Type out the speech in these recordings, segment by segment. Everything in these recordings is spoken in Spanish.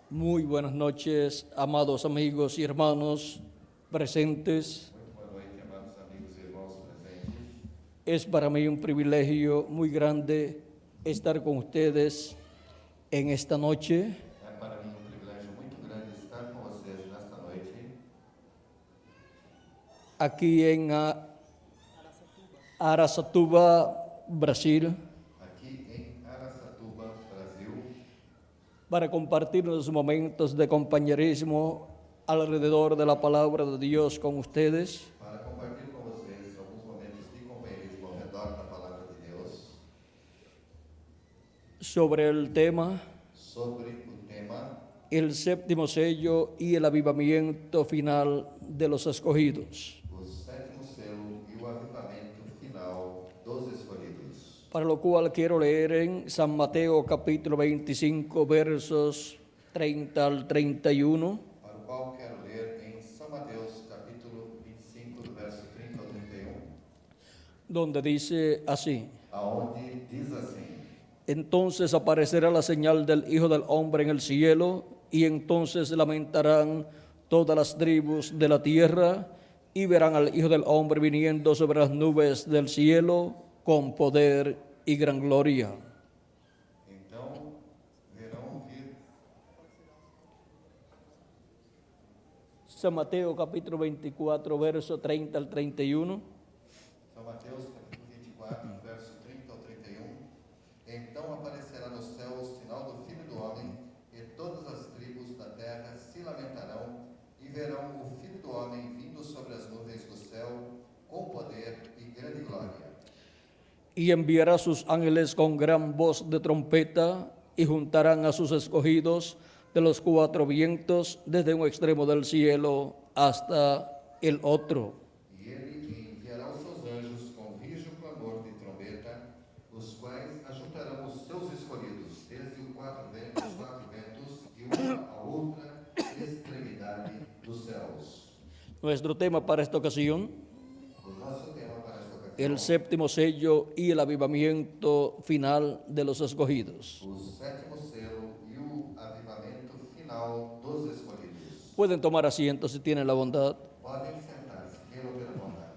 Muy buenas noches, amados amigos y hermanos presentes. Muito boa noite, amados amigos e irmãos presentes. Es para mí un privilegio muy grande estar con ustedes en esta noche. É para mim um privilégio muito grande estar com vocês nesta noite, Aquí en Araçatuba, Brasil, aqui em Araçatuba, Brasil, para compartir unos momentos de compañerismo alrededor de la palabra de Dios con ustedes. para compartilhar com vocês alguns momentos de companheirismo ao redor da Palavra de Deus, Sobre el tema, sobre o tema el séptimo sello y el avivamiento final de los escogidos. O Sétimo Selo e o Avivamento Final dos Escolhidos. Para lo cual quiero leer en San Mateo capítulo 25 versos 30 al 31, Para o qual quero ler em São Mateus, capítulo 25, do verso 30 ao 31, donde dice así: aonde diz assim: entonces aparecerá la señal del Hijo del Hombre en el cielo, y entonces lamentarán todas las tribus de la tierra, y verán al Hijo del Hombre viniendo sobre las nubes del cielo con poder y gran gloria. Então verão vir. San Mateo capítulo 24 verso 30 al 31. São Mateus, capítulo 24, verso 30 ao 31. Então aparecerá no céu o sinal do Filho do Homem, e todas as tribos da terra se lamentarão, e verão o Filho do Homem vindo sobre as nuvens do céu, com poder e grande glória. Y enviará sus ángeles con gran voz de trompeta, y juntarán a sus escogidos de los cuatro vientos, desde un extremo del cielo hasta el otro. E ele enviará os seus anjos com rijo clamor de trombeta, os quais ajuntarão os seus escolhidos, desde os quatro ventos, de uma a outra extremidade dos céus. Nuestro tema para esta ocasión, O nosso tema para esta ocasião, el séptimo sello y el avivamiento final de los escogidos. o sétimo selo e o avivamento final dos escolhidos. Pueden tomar asiento si tienen la bondad. Podem sentar-se, queiram ter vontade.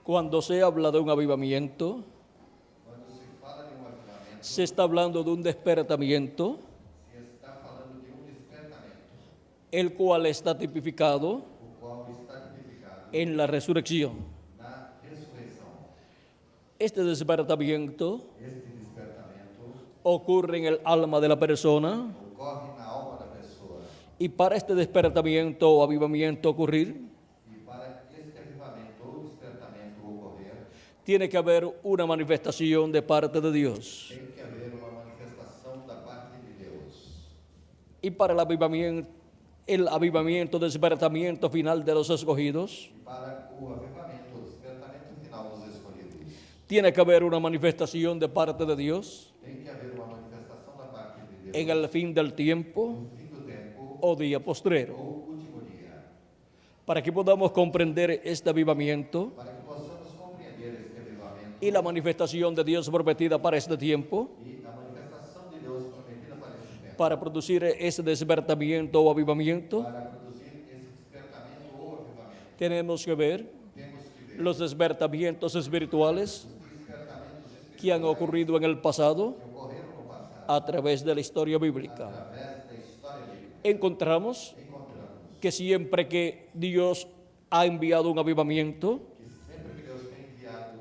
Cuando se habla de un avivamiento, Quando se fala de avivamento, se está hablando de un despertamiento, se está falando de despertamento, el cual está tipificado o qual está tipificado en la resurrección. na ressurreição. Este despertamiento Este despertamento ocurre en el alma de la persona, ocorre na alma da pessoa. y para este despertamiento o avivamiento ocurrir, E para este avivamento ou despertamento ocorrer, tiene que haber una manifestación de parte de Dios. tem que haver uma manifestação da parte de Deus. Y para el avivamiento, despertamiento final de los escogidos, E para o avivamento, o despertamento final dos escolhidos, tiene que haber una manifestación de parte de Dios tem que haver uma manifestação da parte de Deus en el fin del tiempo no fim do tempo o día postrero. ou último dia. Para que podamos comprender este avivamiento Para que possamos compreender este avivamento y la manifestación de Dios prometida para este tiempo, e a manifestação de Deus prometida para este tempo, para producir ese despertamiento o avivamiento, para produzir esse despertamento ou avivamento, tenemos que ver temos que ver los despertamientos espirituales os despertamentos que han ocurrido en el pasado que ocorreram no passado a través de la historia bíblica. através da história bíblica. Encontramos Encontramos que siempre que Dios ha enviado un avivamiento que sempre que Deus tem enviado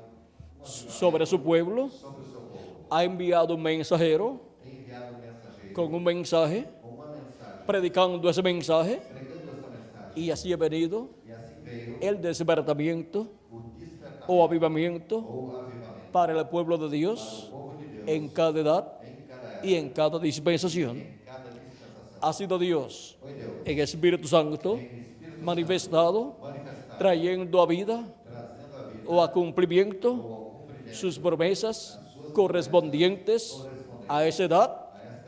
sobre su pueblo, sobre o seu povo, ha enviado un mensajero tem enviado um mensageiro con un mensaje, com uma mensagem, predicando ese mensaje, pregando essa mensagem, y así ha venido e assim veio el despertamiento o despertamento o avivamiento ou avivamento para el pueblo de para Dios o povo de Deus en cada edad em cada época, y en cada dispensación. em cada dispensação. Ha sido Dios Foi Deus en Espíritu Santo em Espírito manifestado, manifestado, trayendo a vida trazendo a vida o a cumplimiento ou ao cumprimento sus promesas correspondientes a esa edad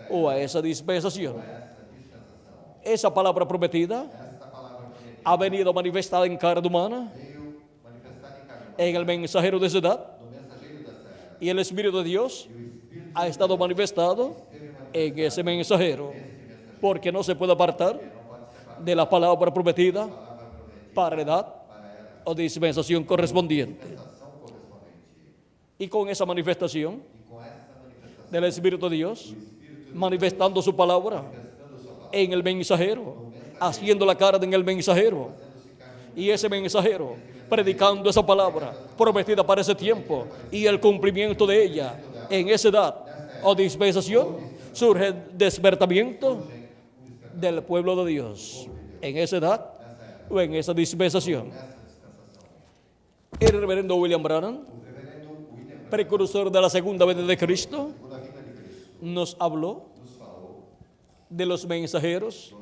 o a esa dispensación. essa dispensação. Esa palabra prometida Esta palavra prometida ha venido manifestada en carne humana veio manifestada em carne, en el mensajero de esa edad no mensageiro Y el Espíritu de Dios ha estado manifestado en ese mensajero, porque no se puede apartar de la palabra prometida para edad o dispensación correspondiente. Y con esa manifestación del Espíritu de Dios, manifestando su palabra en el mensajero, haciendo la carne en el mensajero, y ese mensajero predicando esa palabra prometida para ese tiempo y el cumplimiento de ella en esa edad o dispensación, surge el despertamiento del pueblo de Dios en esa edad o en esa dispensación. El reverendo William Branham, precursor de la segunda venida de Cristo, nos habló de los mensajeros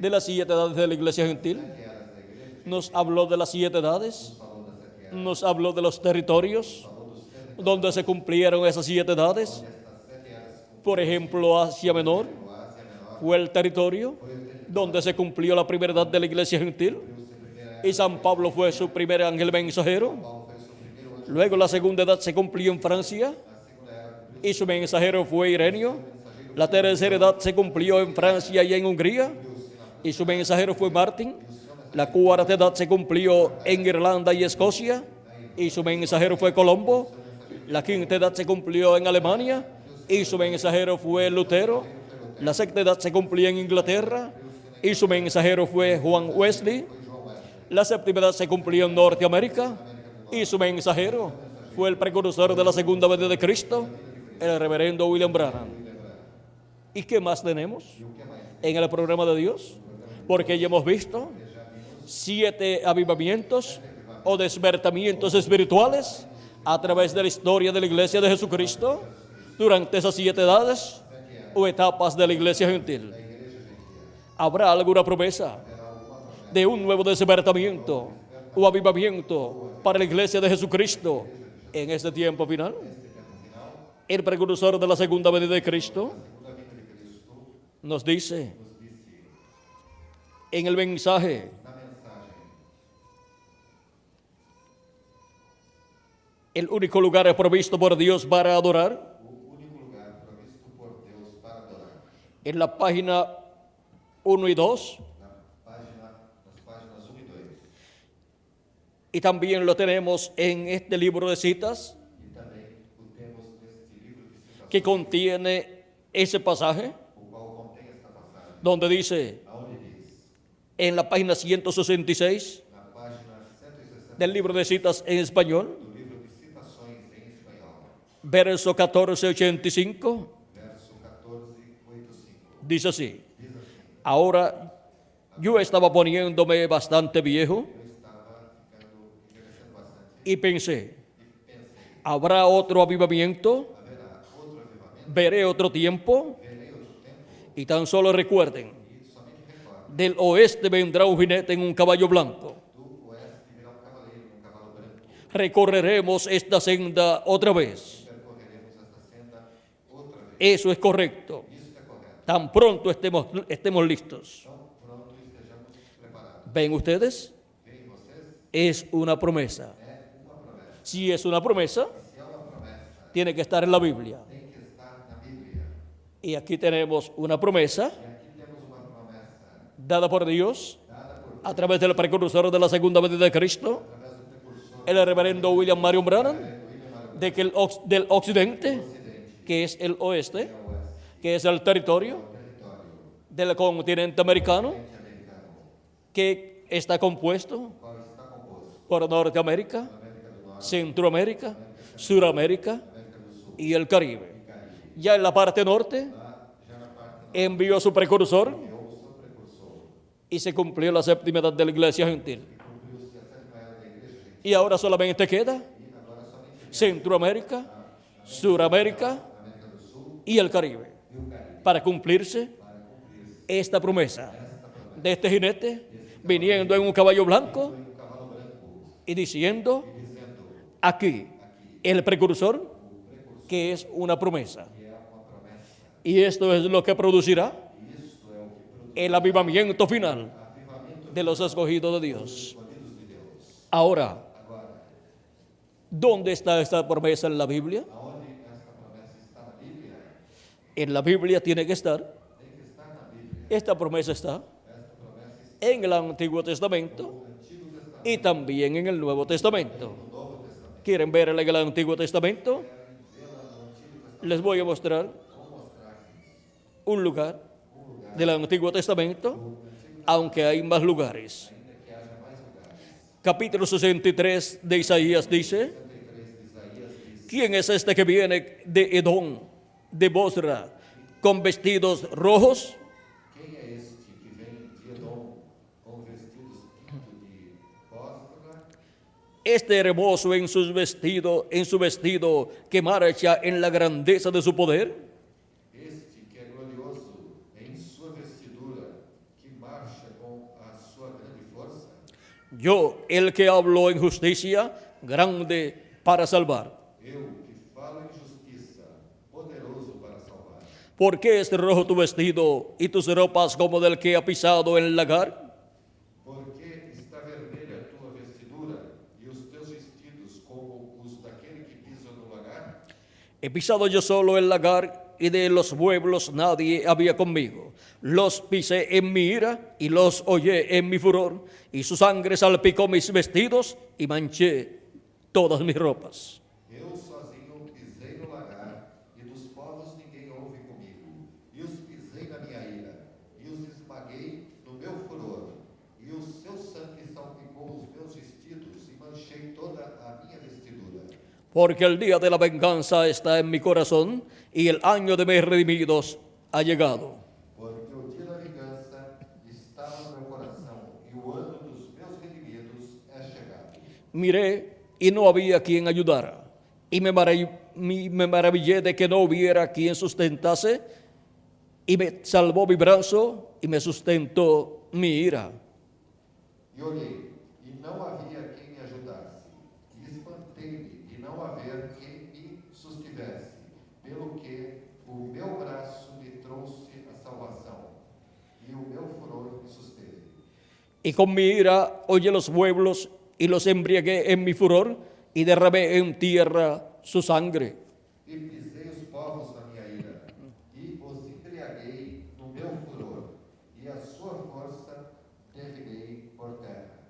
de las 7 edades de la iglesia gentil, nos habló de las 7 edades, nos habló de los territorios donde se cumplieron esas 7 edades. Por ejemplo, Asia Menor fue el territorio donde se cumplió la primera edad de la iglesia gentil, y San Pablo fue su primer ángel mensajero. Luego la segunda edad se cumplió en Francia y su mensajero fue Ireneo. La tercera edad se cumplió en Francia y en Hungría y su mensajero fue Martín. La cuarta edad se cumplió en Irlanda y Escocia y su mensajero fue Colombo. La quinta edad se cumplió en Alemania y su mensajero fue Lutero. La sexta edad se cumplió en Inglaterra y su mensajero fue Juan Wesley. La séptima edad se cumplió en Norteamérica y su mensajero fue el precursor de la segunda venida de Cristo, el reverendo William Branham. ¿Y qué más tenemos en el programa de Dios? Porque ya hemos visto 7 avivamientos o despertamientos espirituales a través de la historia de la iglesia de Jesucristo durante esas 7 edades o etapas de la iglesia gentil. ¿Habrá alguna promesa de un nuevo despertamiento o avivamiento para la iglesia de Jesucristo en este tiempo final? El precursor de la segunda venida de Cristo nos dice en el mensaje: el único lugar provisto por Dios para adorar, en la página 1 y 2, y también lo tenemos en este libro de citas que contiene ese pasaje, donde dice en la página 166 del libro de citas en español, verso 1485, dice así: ahora yo estaba poniéndome bastante viejo y pensé, ¿habrá otro avivamiento? ¿Veré otro tiempo? Y tan solo recuerden, del oeste vendrá un jinete en un caballo blanco. Recorreremos esta senda otra vez. Eso es correcto. Tan pronto estemos listos. ¿Ven ustedes? Es una promesa. Si es una promesa, tiene que estar en la Biblia. Y aquí tenemos una promesa dada por Dios a través del precursor de la segunda venida de Cristo, el reverendo William Marion Branham, de que del occidente, que es el oeste, que es el territorio del continente americano, que está compuesto por Norteamérica, Centroamérica, Suramérica y el Caribe. Ya en la parte norte envió a su precursor y se cumplió la séptima edad de la iglesia gentil. Y ahora solamente queda Centroamérica, Suramérica y el Caribe para cumplirse esta promesa de este jinete viniendo en un caballo blanco y diciendo aquí el precursor, que es una promesa. Y esto es lo que producirá el avivamiento final de los escogidos de Dios. Ahora, ¿Dónde está esta promesa en la Biblia? Aonde esta promessa está na Bíblia? En la Biblia tiene que estar. Tem que estar na Bíblia. Esta promesa está Esta promessa está en el Antiguo Testamento no Antigo Testamento y también en el Nuevo Testamento. e no Novo Testamento. ¿Quieren verla en el Antiguo Testamento? Vê-la no Antigo Testamento. Les voy a mostrar Vou mostrar aqui un lugar del Antiguo Testamento, aunque hay más lugares. ainda que haja mais lugares. Capítulo 63 de Isaías dice: 63 de Isaías diz: ¿Quién es este que viene de Edom, de Bosra, con vestidos rojos? Quem é este que vem de Edom com vestidos tinto de Bósfora? Este hermoso en su vestido que marcha en la grandeza de su poder. Este que é glorioso em sua vestidura, que marcha com a sua grande força? Yo, el que hablo en justicia, grande para salvar. Eu que falo em justiça, poderoso para salvar. ¿Por qué es rojo tu vestido y tus ropas como del que ha pisado el lagar? Porque está vermelha a tua vestidura e os teus vestidos como os daquele que pisa no lagar? He pisado yo solo el lagar y de los pueblos nadie había conmigo. Los pisé en mi ira y los hollé en mi furor, y su sangre salpicó mis vestidos y manché todas mis ropas. Eu sozinho pisei no lagar, e dos povos ninguém houve comigo. E os pisei na minha ira, e os esmaguei no meu furor. E o seu sangue salpicou os meus vestidos, e manchei toda a minha vestidura. Porque el día de la venganza está en mi corazón y el año de mis redimidos ha llegado. Porque o dia da vingança está no meu coração, e o ano dos meus redimidos é chegado. Miré y no había quien ayudara, y me maravillé de que no hubiera quien sustentase, y me salvó mi brazo y me sustentó mi ira. E olhei, e não havia quem me ajudasse. E espantei-me de não haver quem me sustivesse, pelo que o meu braço me trouxe a salvação, e o meu furor me susteve. Y con mi ira hollé los pueblos y los embriagué en mi furor y derramé en tierra su sangre. E pisei os povos na minha ira, e os embriaguei no meu furor, e a sua força derribei por terra.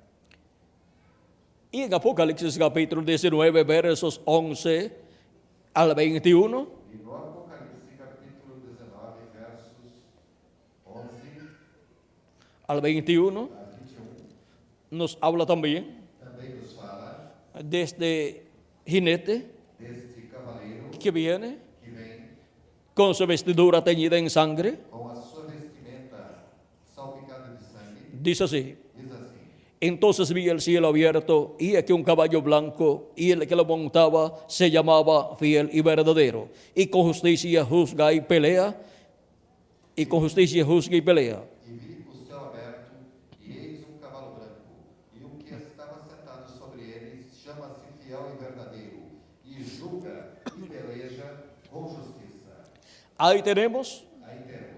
Y en Apocalipsis capítulo 19, versos 11 al 21, E no Apocalipse capítulo 19, versos 11 al 21, a 21, nos habla también também nos fala de este jinete deste cavaleiro que viene que vem con su vestidura teñida en sangre. com a sua vestimenta salpicada de sangue. Dice así: Diz assim: entonces vi el cielo abierto y aquí un caballo blanco, y el que lo montaba se llamaba Fiel y Verdadero, y con justicia juzga y pelea, y con justicia juzga y pelea. E vi o céu aberto, e eis um cavalo branco, e o que estava sentado sobre ele chama-se Fiel e Verdadeiro, e julga e peleja com justiça. Ahí tenemos Aí temos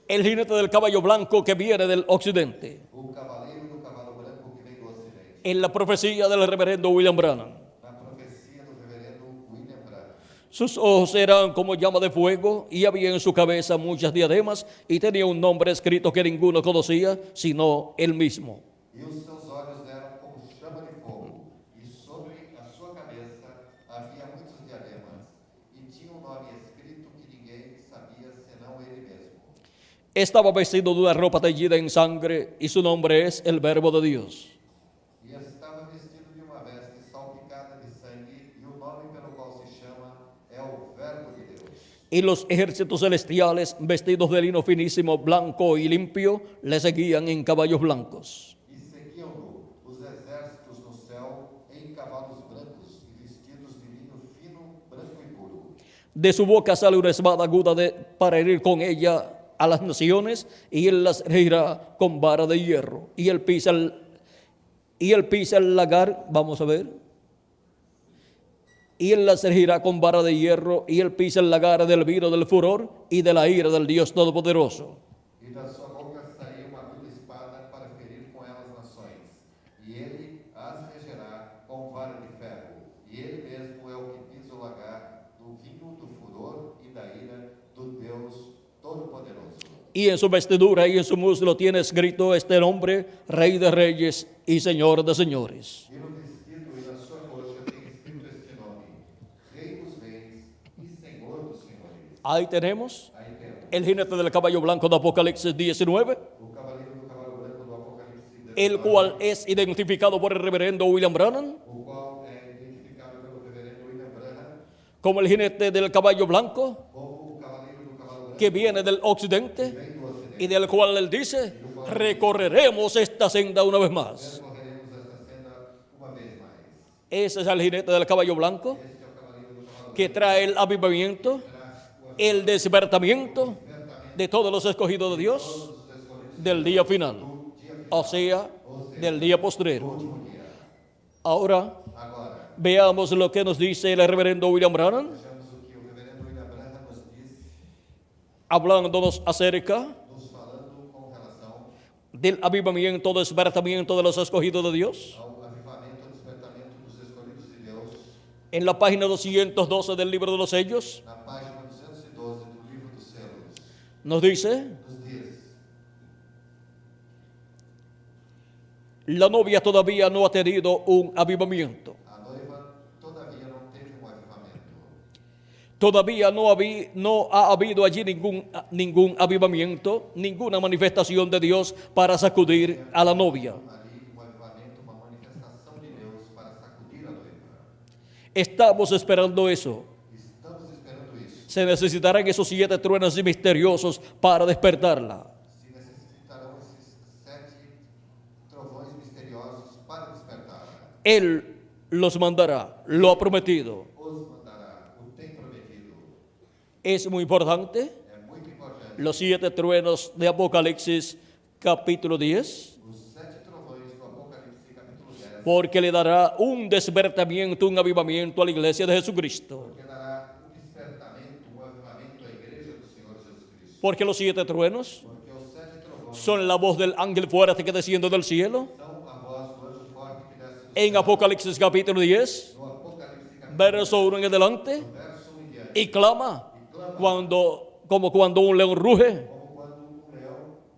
el jinete del caballo blanco que viene del occidente, o cavaleiro do cavalo branco que vem do ocidente. en la profecía del reverendo William Branham. Na profecia do reverendo William Branham. Sus ojos eran como llama de fuego y había en su cabeza muchas diademas y tenía un nombre escrito que ninguno conocía sino él mismo. E os seus olhos eram como chama de fogo, e sobre a sua cabeça havia muitos diademas, e tinha um nome escrito que ninguém sabia senão ele mesmo. Estaba vestido de una ropa teñida en sangre y su nombre es el Verbo de Dios. E estava vestido de uma veste salpicada de sangue, e o nome pelo qual se chama é o Verbo de Deus. Y los ejércitos celestiales, vestidos de lino finísimo, blanco y limpio, le seguían en caballos blancos. E seguiam-no os exércitos no céu em cavalos brancos e vestidos de linho fino, branco e puro. De su boca sale una espada aguda para herir con ella a las naciones, y él las regirá con vara de hierro. Y él pisa el lagar, vamos a ver. Y él las regirá con vara de hierro, y él pisa el lagar del vino del furor y de la ira del Dios Todopoderoso. E da sua boca saía uma aguda espada para ferir com ela as nações. E ele as regerá com vara de ferro. E ele mesmo do vinho do furor e da ira do Deus Todo-Poderoso. Y en su vestidura y en su muslo tiene escrito este nombre, Rey de Reyes y Señor de Señores. E no vestido e na sua coxa tem escrito este nome: Rei dos Reis e Senhor dos Senhores. Ahí tenemos Aí temos el jinete del caballo blanco de Apocalipsis 19, o cavaleiro do cavalo branco do Apocalipse, el cual es identificado por el reverendo William Branham o qual é identificado pelo reverendo William Branham como el jinete del caballo blanco como o cavaleiro do cavalo branco que viene del occidente vem do Ocidente. y del cual él dice, recorreremos esta senda una vez más. Percorreremos esta senda uma vez mais. Ese es el jinete del caballo blanco Este é o cavaleiro do cavalo que trae el avivamiento, el despertamiento de todos los escogidos de Dios del día final, o sea, del día postrero. Ahora Agora, veamos lo que nos dice el reverendo William Branham, vejamos o que o reverendo William Branham nos diz, hablándonos acerca nos falando com relação del avivamiento, despertamiento de los escogidos de Dios. ao avivamento e despertamento dos escolhidos de Deus, En la página 212 del libro de los sellos, na página 212 do livro dos selos, nos dice, nos diz: la novia todavía no ha tenido un avivamiento. a noiva todavía não teve um avivamento. Todavía no ha habido allí ningún avivamiento, ninguna manifestación de Dios para sacudir a la novia. Ali, um avivamento, uma manifestação de Deus para sacudir a noiva. Estamos esperando eso. Estamos esperando isso. Se necesitarán esos 7 truenos misteriosos para despertarla. Se necessitarão esses 7 trovões misteriosos para despertar. Él los mandará, lo ha prometido. Os mandará, o tem prometido. Es muy importante. É muito importante. Los 7 truenos de Apocalipsis capítulo 10, Os 7 trovões do Apocalipse, capítulo 10, porque le dará un despertamiento, un avivamiento a la iglesia de Jesucristo. que dará um despertamento, um avivamento à igreja do Senhor Jesus Cristo. Porque los 7 truenos Porque os 7 trovões son la voz del ángel fuerte que desciende del cielo. são a voz do anjo forte que desce do En céu. Apocalipsis capítulo 10, No Apocalipse, capítulo verso 1 en adelante, verso 1 em diante, y clama como cuando un león ruge, como quando um leão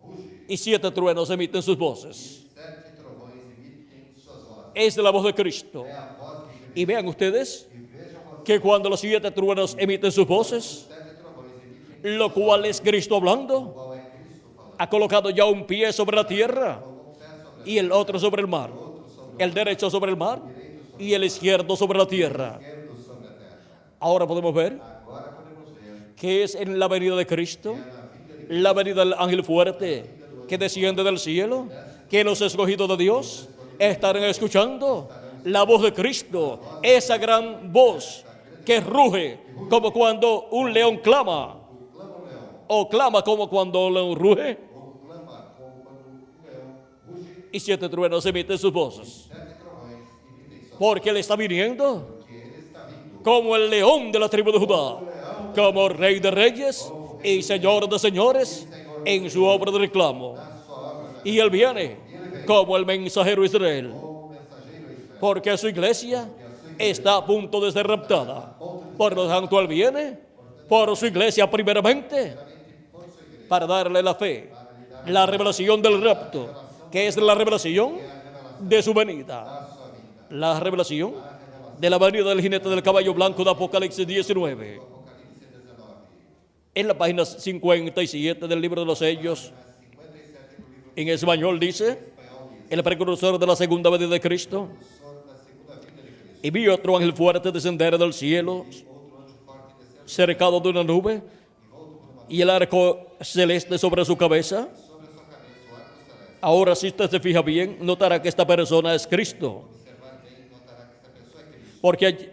ruge, y 7 truenos emiten sus voces. 7 trovões emitem suas vozes. Es la voz de Cristo. É a voz de Cristo. Y vean ustedes E vejam vocês, que cuando los 7 truenos emiten sus voces, 7 trovões emitem, lo cual es Cristo hablando, qual é Cristo falando. ha colocado ya un pie sobre la tierra Colocou um pé sobre y el otro sobre el mar, el derecho sobre el mar y el izquierdo sobre la tierra. o esquerdo sobre a terra. Ahora podemos ver Agora podemos ver que es en la venida de Cristo, la venida del ángel fuerte que desciende del cielo, que los escogidos de Dios estarán escuchando la voz de Cristo, esa gran voz que ruge como cuando un león clama, o clama como cuando un león ruge, ou clama como quando um leão ruge. y 7 truenos emiten sus voces, 7 trovões emitem suas porque Él está viniendo porque ele está vindo como el león de la tribu de Judá, como Rey de Reyes y Señor de Señores en su obra de reclamo. na sua obra, Y Él viene como el mensajero de Israel, como mensageiro a Israel. porque su iglesia está a punto de ser raptada. Por lo tanto, Él viene por su iglesia primeramente para darle la fe, la revelación del rapto, que es la revelación de su venida, la revelación de la venida del jinete del caballo blanco de Apocalipsis 19. Apocalipse 19. En la página 57 del libro de los sellos, en español dice, el precursor de la segunda venida de Cristo, y vi otro ángel fuerte descender del cielo, cercado de una nube, y el arco celeste sobre su cabeza. Ahora, si usted se fija bien, notará que esta persona es Cristo.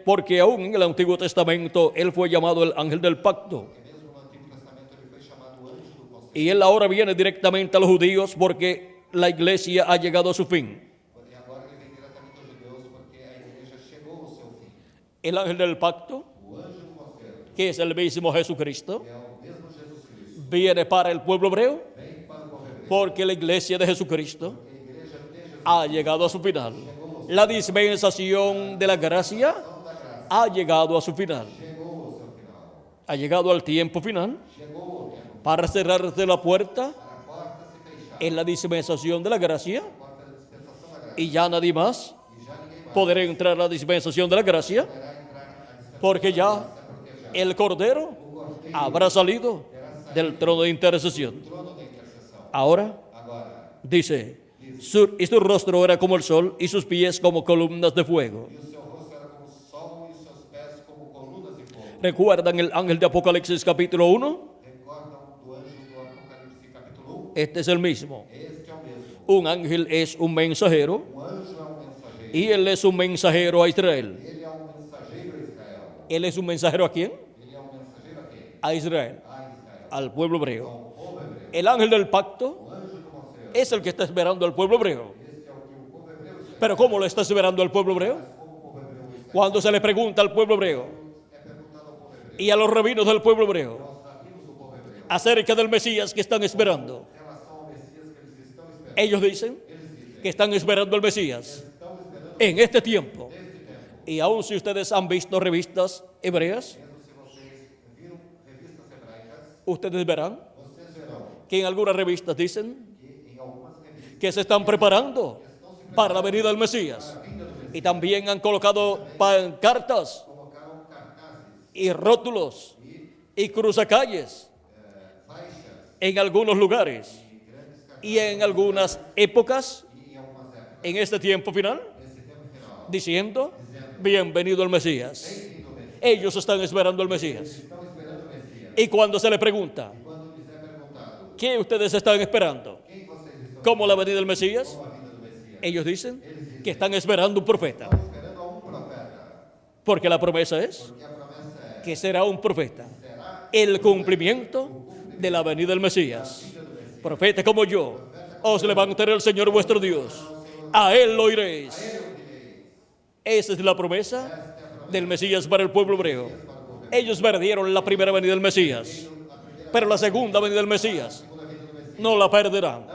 Porque aún en el Antiguo Testamento, Él fue llamado el ángel del pacto. Mesmo no Antigo Testamento ele foi chamado anjo do conselho. Y Él ahora viene directamente a los judíos porque la iglesia ha llegado a su fin. E agora ele vem diretamente aos judeus porque a igreja chegou ao seu fim. El ángel del pacto, O anjo do conselho, que es el mismo Jesucristo, que é o mesmo Jesus Cristo, viene para el pueblo hebreo vem para o povo hebreu. porque la iglesia de Jesucristo A igreja de Jesus ha llegado a su final. La dispensación de la gracia ha llegado a su final. chegou ao seu fim. Ha llegado al tiempo final chegou o tempo para cerrarse la puerta para a porta se fechar, en la dispensación de la gracia a porta da dispensação da graça, y ya nadie más e já ninguém mais podrá entrar a la dispensación de la gracia poderá entrar na dispensação porque ya porque já el Cordero o Cordeiro habrá salido del trono de intercesión. do trono da intercessão. Ahora Agora, dice, y su rostro era como el sol y sus pies como columnas de fuego. e o seu rosto era como o sol e os seus pés como colunas de fogo. ¿Recuerdan el ángel de Apocalipsis capítulo 1? Recordam do anjo do Apocalipse capítulo 1? Este es el mismo. Este é o mesmo. Un ángel es un mensajero Um anjo é um mensageiro. y él es un mensajero a Israel. Ele é um mensageiro a Israel. ¿Él es un mensajero a quién? Ele é um mensageiro a quem? A Israel, A Israel. al pueblo hebreo. Ao povo hebreu. El ángel del pacto O anjo do conselho. es el que está esperando al pueblo hebreo. Este é o que o povo hebreu espera. Pero ¿cómo lo está esperando al pueblo hebreo? Como o povo hebreu espera. Cuando se le pregunta al pueblo hebreo É perguntado ao povo hebreu. y a los rabinos del pueblo hebreo Aos rabinos do povo hebreu. acerca del Mesías que están esperando, Em relação ao Messias que eles estão esperando. ellos dicen Eles dizem. que están esperando al Mesías Estão esperando en este tiempo. neste tempo. Y aun si ustedes han visto revistas hebreas, Mesmo se vocês viram revistas hebraicas, ustedes verán vocês verão que en algunas revistas dicen que em algumas revistas que se están preparando para la venida del Mesías. Y también han colocado pancartas colocaram cartazes y rótulos y cruzacalles faixas en algunos lugares y en algunas épocas e em algumas épocas, en este tiempo final nesse tempo final, diciendo bienvenido el Mesías. Ellos están esperando al Mesías. estão esperando o Messias. Y cuando se le pregunta, Quando lhes é perguntado ¿qué ustedes están esperando? quem vocês estão ¿Cómo la venida del Mesías? com a vida do Messias, Ellos dicen que están esperando un profeta, estão esperando a um profeta, porque la promesa es porque a promessa é que será un profeta, será el cumplimiento de la venida del Mesías. Profeta como yo, os levantaré el Señor vuestro Dios, a Él lo oiréis. Esa es la promesa del Mesías para el pueblo hebreo. Ellos perdieron la primera venida del Mesías, pero la segunda venida del Mesías no la perderán.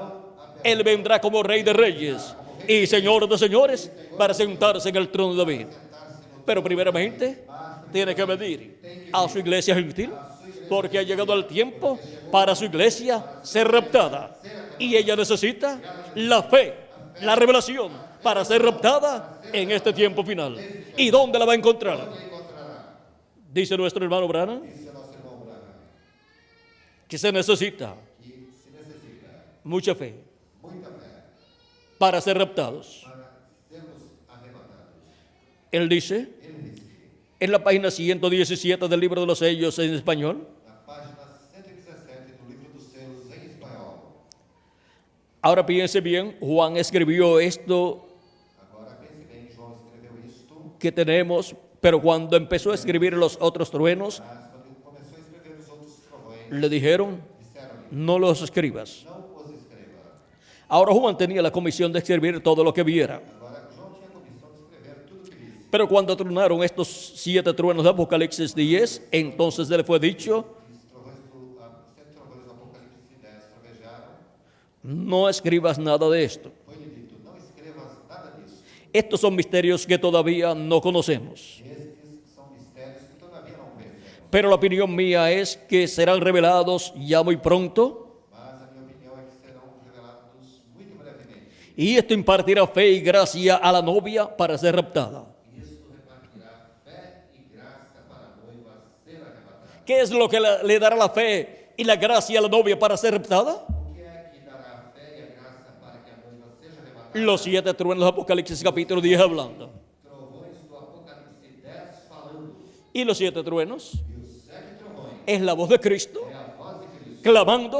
Él vendrá como Rey de Reyes y Señor de Señores para sentarse en el trono de David. Pero primeramente tiene que venir a su iglesia gentil, porque ha llegado el tiempo para su iglesia ser raptada. Y ella necesita la fe, la revelación para ser raptada en este tiempo final. ¿Y dónde la va a encontrar? Dice nuestro hermano Branham dice nosso irmão Branham, que se necesita que se necessita mucha fe muita fé para ser raptados. para sermos arrebatados. Él dice Ele disse, en la página 117 del libro de los sellos en español, na página 117 do livro dos selos em espanhol. ahora piense bien, Juan escribió esto Agora pense bem, João escreveu isto, que tenemos, pero cuando empezó a escribir los otros truenos, mas quando ele começou a escrever os outros trovões, le dijeron, disseram-lhe, no los escribas. não os escreva. Ahora Juan tenía la comisión de escribir todo lo que viera. Agora, João tinha a comissão de escrever tudo o que visse. Pero cuando tronaron estos 7 truenos de Apocalipsis 10, entonces le fue dicho, Os trovões sete trovões do Apocalipse 10 trovejaram, no escribas nada de esto. foi-lhe dito, não escrevas nada disso. Estos son misterios que todavía no conocemos. Estes são mistérios que todavia não conhecemos. Pero la opinión mía es que serán revelados ya muy pronto, Mas a minha opinião é que serão revelados muito brevemente. y esto impartirá fe y gracia a la novia para ser raptada. E isto repartirá fé e graça para a noiva ser arrebatada. ¿Qué es lo que le dará la fe y la gracia a la novia para ser raptada? O que é que dará a fé e a graça para que a noiva seja arrebatada? Los 7 truenos de Apocalipsis capítulo 10 hablando. Trovões do Apocalipse 10 falando. Y los 7 truenos E os sete trovões es la voz de Cristo é a voz de Cristo clamando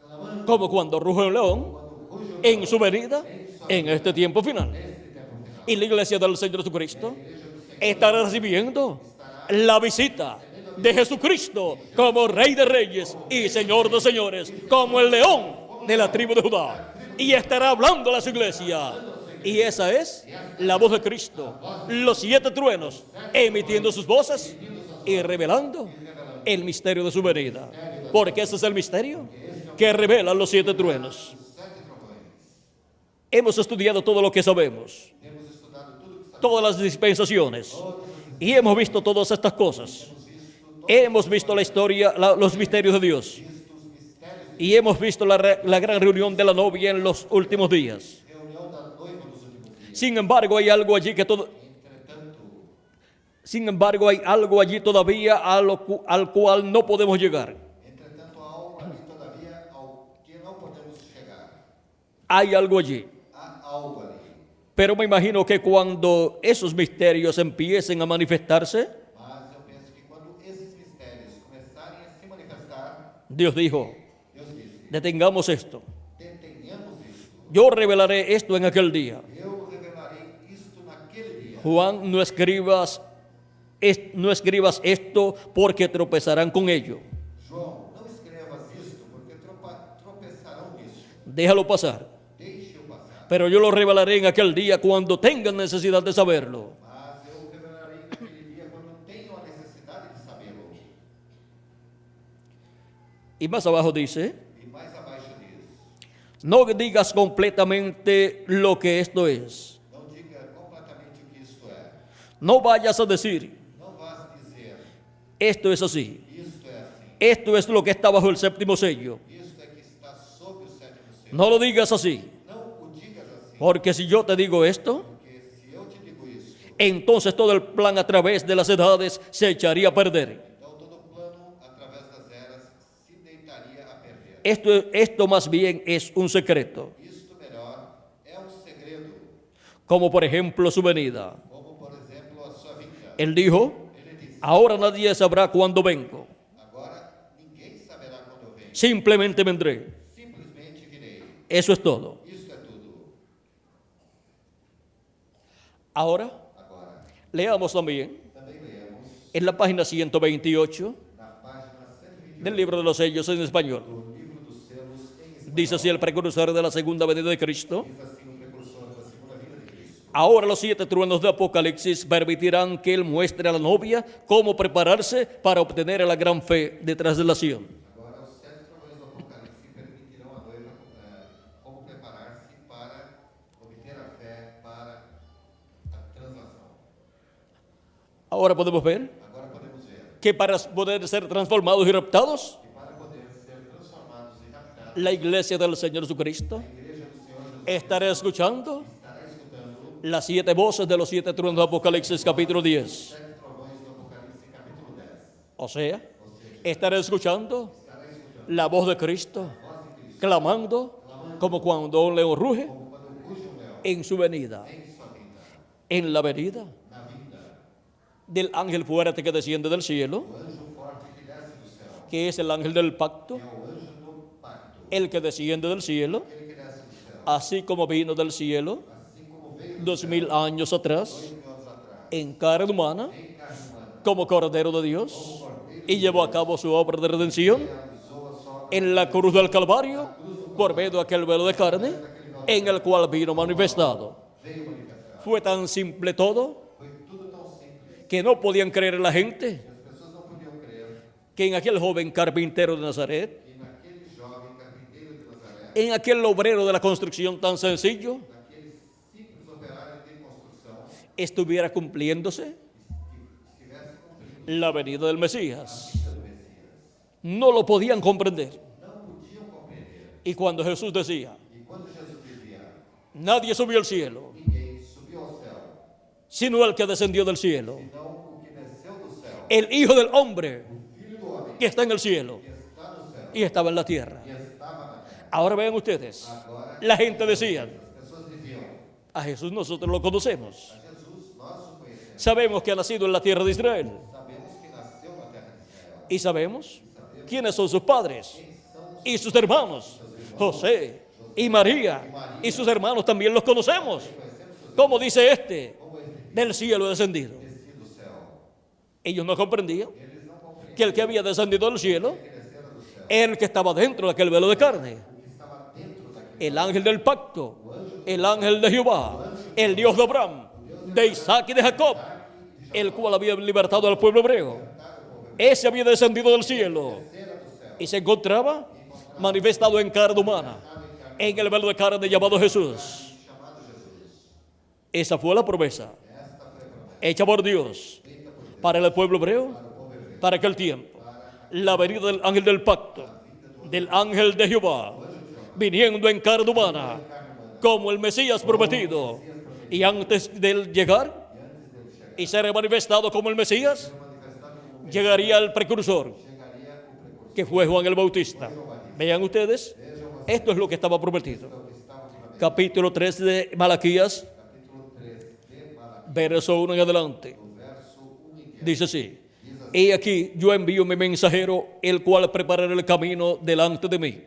clamando como cuando ruge un león quando ruge o en su venida en este tiempo final. neste tempo final. Y la iglesia del Señor Jesucristo estará recibiendo la visita de Jesucristo como Rey de Reyes y Señor de Señores, como el león de la tribu de Judá. Y estará hablando a su iglesia. Y esa es la voz de Cristo. Los 7 truenos emitiendo sus voces y revelando el misterio de su venida. Porque ese es el misterio que revelan los 7 truenos. Os sete trovões. Hemos estudiado todo lo que sabemos, Temos estudado tudo que sabemos. todas las dispensaciones, y hemos visto todas estas cosas. hemos visto la historia, los misterios de Dios. visto os mistérios Y hemos visto la gran reunión de la novia en los últimos días. de reunião da noiva nos últimos dias. Sin embargo, hay algo allí Entretanto, sin embargo, hay algo allí todavía al cual no podemos llegar. há algo ali todavía ao que não podemos chegar. Hay algo allí. Há algo ali. Pero me imagino que cuando esos misterios empiecen a manifestarse, Mas eu penso que quando esses mistérios começarem a se manifestar, Dios dijo, Deus disse: detengamos esto. detenhamos isto. Yo revelaré esto en aquel día. Eu revelarei isto naquele dia. Juan, no escribas esto porque tropezarán con ello. João, não escrevas isto, porque tropeçarão nisso. Déjalo pasar. Deixe-o passar. Pero yo lo revelaré en aquel día cuando tengan necesidad de saberlo. Mas eu revelarei naquele dia quando tenho a necessidade de sabê-lo. Y más abajo dice, E mais abaixo diz: no digas completamente lo que esto es. não diga completamente o que isto é. No vayas a decir, Não vás dizer: esto es así. isto é assim. Esto es lo que está bajo el séptimo sello. Isto é que está sob o sétimo selo. No lo digas así. Não o digas assim. Porque si yo te digo esto, Porque se eu te digo isso, entonces todo el plan a través de las edades se echaría a perder. então todo o plano através das eras se deitaria a perder. Esto más bien es un secreto, Isto melhor é um segredo, como por ejemplo su venida. como por exemplo a sua vinda. Él dijo, Ele disse: ahora nadie sabrá cuándo vengo, agora ninguém saberá quando eu venho. simplemente vendré. Simplesmente virei. Eso es todo. Isto é tudo. Ahora, Agora, leamos también também leemos en la página 128 na página 121 del libro de los sellos en español. do livro dos selos em espanhol. Dice así el precursor de la segunda venida de Cristo. Diz assim o precursor da segunda vinda de Cristo. Ahora los 7 truenos de Apocalipsis permitirán que Él muestre a la novia cómo prepararse para obtener la gran fe de traslación. Agora, os 7 trovões do Apocalipse permitirão à noiva como preparar-se para obter a fé para a translação. Ahora podemos ver Agora podemos ver que para poder ser transformados y raptados, que para poder ser transformados e raptados, la iglesia del Señor Jesucristo a igreja do Senhor Jesus estará escuchando estará escutando las 7 voces de los 7 truenos de Apocalipsis capítulo 10. 7 trovões do Apocalipse capítulo 10. O sea, Ou seja, estará escuchando estará escutando la voz de Cristo, a voz de Cristo, clamando como cuando un león ruge como quando ruge um leão en su venida, em sua vinda, en la venida na vinda del ángel fuerte que desciende del cielo, do anjo forte que desce do céu, que es el ángel del pacto, que é o anjo do pacto, el que desciende del cielo, aquele que desce do céu, así como vino del cielo assim como veio do 2000 años atrás 2000 anos atrás, en carne humana em carne humana, como Cordero de Dios y llevó a cabo su obra de redención realizou a sua en la cruz del Calvario por medio de aquel velo de carne en el cual vino manifestado. veio manifestar. Fue tan simple todo Foi tudo tão simples que no podían creer la gente que as pessoas não podiam crer que en aquel joven carpintero de Nazaret, que naquele jovem carpinteiro de Nazaré, en aquel obrero de la construcción tan sencillo, naquele simples operário de construção, estuviera cumpliéndose estivesse cumprindo la venida del Mesías. a vida do Messias. No lo podían comprender. Não podiam compreender. Y cuando Jesús decía, E quando Jesus dizia: nadie subió al cielo, ninguém subiu ao céu, sino el que descendió del cielo, senão o que desceu do céu, el Hijo del Hombre o Filho do homem, que está en el cielo que está no céu y estaba en la tierra. e estava na terra. Ahora vean ustedes, Agora, la gente decía, as pessoas diziam: a Jesús nosotros lo conocemos, a Jesus nós o conhecemos. sabemos que ha nacido en la tierra de Israel Sabemos que nasceu na terra de Israel. y sabemos quiénes son sus padres y sus hermanos, José y María, y sus hermanos también los conocemos. Como dice este, del cielo descendido. Desci do céu. Ellos no comprendían Eles não compreendiam que el que había descendido del cielo que descera do céu, era el que estaba dentro de aquel velo de carne, que estava dentro daquele el ángel del pacto, el ángel de Jehová, el Dios de Abraham, de Isaac y de Jacob, el cual había libertado al pueblo hebreo. Ese había descendido del cielo y se encontraba manifestado en carne humana, en el velo de carne llamado Jesús. chamado Jesus. Esa fue la promesa Esta foi a promessa hecha por Dios feita por Deus para el pueblo hebreo para o povo hebreu. para aquel tiempo. La venida del ángel del pacto, del ángel de Jehová, viniendo en carne humana, como el Mesías prometido. Y antes de él llegar y ser manifestado como el Mesías, llegaría el precursor, que fue Juan el Bautista. Vean ustedes, esto es lo que estaba prometido. Capítulo 3 de Malaquías, verso 1 en adelante. Dice así: He aquí, yo envío mi mensajero, el cual preparará el camino delante de mí.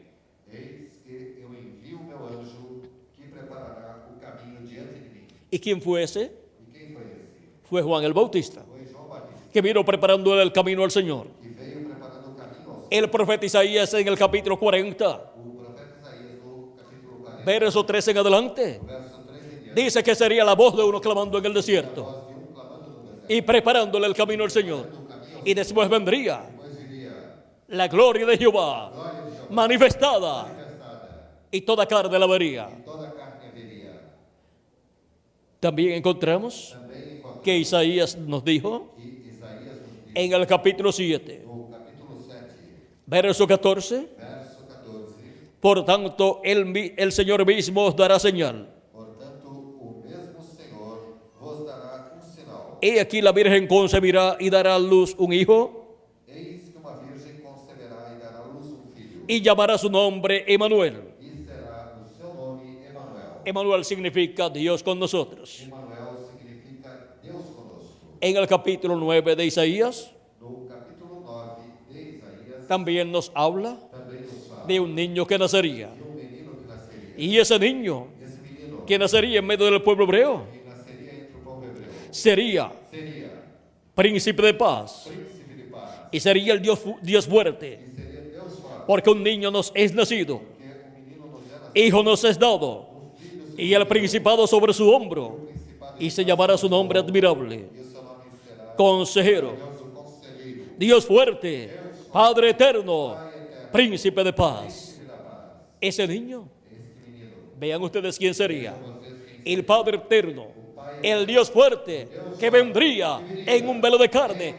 Eis que eu envio meu anjo, que preparará o caminho diante de mí. ¿Y quién fue ese? E quem foi esse? Fue Juan el Bautista, Foi João Batista, que vino preparando el camino al Señor. que veio preparando o caminho ao Senhor. El profeta Isaías en el capítulo 40, O profeta Isaías, no capítulo 40, verso 3 en adelante, verso 3 em diante, dice que sería la voz de uno clamando en el desierto voz de clamando no deserto. y preparándole el camino al Señor. Y después vendría Depois viria la gloria de Jehová glória de Jeová manifestada, manifestada, y toda carne la vería. e toda carne veria. También encontramos Também encontramos que Isaías nos dijo que Isaías nos diz, en el capítulo 7, no capítulo 7, verso 14, verso 14, por tanto el Señor mismo os dará señal. portanto, o mesmo Senhor vos dará sinal. He aquí la Virgen concebirá y dará a luz un hijo, Eis que uma virgem conceberá e dará à luz filho, y llamará su nombre Emanuel. e será o seu nome Emanuel. Emanuel significa Dios con nosotros. Emanuel significa Deus conosco. En el capítulo 9 de Isaías No capítulo 9 de Isaías, también nos habla também nos fala de un niño que nacería. de um menino que nasceria. Y ese niño Esse menino que nacería en medio del pueblo hebreo que nasceria entre o povo hebreu sería seria príncipe de paz príncipe de paz y sería el Dios fuerte, e seria Deus forte, porque un niño nos es nacido, porque menino nos é nascido, hijo nos es dado, y el principado sobre su hombro, y se llamará su nombre admirable, e o seu nome será consejero, Deus o Conselheiro, Dios fuerte, Padre eterno, príncipe de paz. Príncipe da paz. Ese niño, Este menino, vean ustedes quién sería: vocês quem el Padre eterno, el Dios fuerte, que vendría en un velo de carne,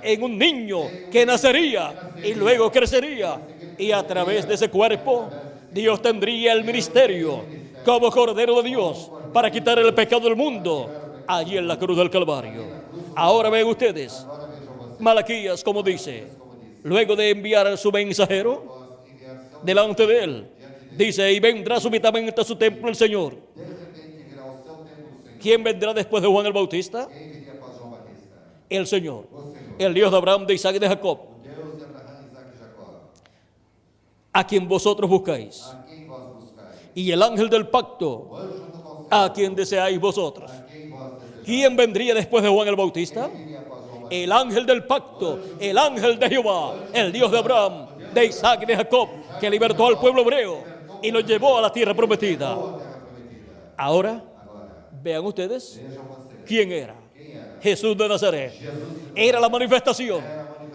en un niño que nacería y luego crecería, y a través de ese cuerpo Dios tendría el ministerio como Cordero de Dios para quitar el pecado del mundo allí en la cruz del Calvario. Ahora ven ustedes, Malaquías, como dice, luego de enviar a su mensajero delante de él, dice: y vendrá súbitamente a su templo el Señor. de repente virá ao seu templo o Senhor. ¿Quién vendrá después de Juan el Bautista? Quem viria após João Batista? El Señor, O Senhor. el Dios de Abraham, de Isaac y de Jacob, O Deus de Abraão, Isaac e Jacó. a quien vosotros buscáis, A quem vós buscais? y el ángel del pacto, O anjo do conselho. a quien deseáis vosotros. A quem vós desejais? ¿Quién vendría después de Juan el Bautista? Quem viria após João Batista? El ángel del pacto, el ángel de Jehová, el Dios de Abraham, de Isaac y de Jacob, que libertó al pueblo hebreo y lo llevó a la tierra prometida. Terra prometida. Ahora, Agora, vean ustedes vejam vocês. quién era. Quem era? Jesús de Nazaret. Era la manifestación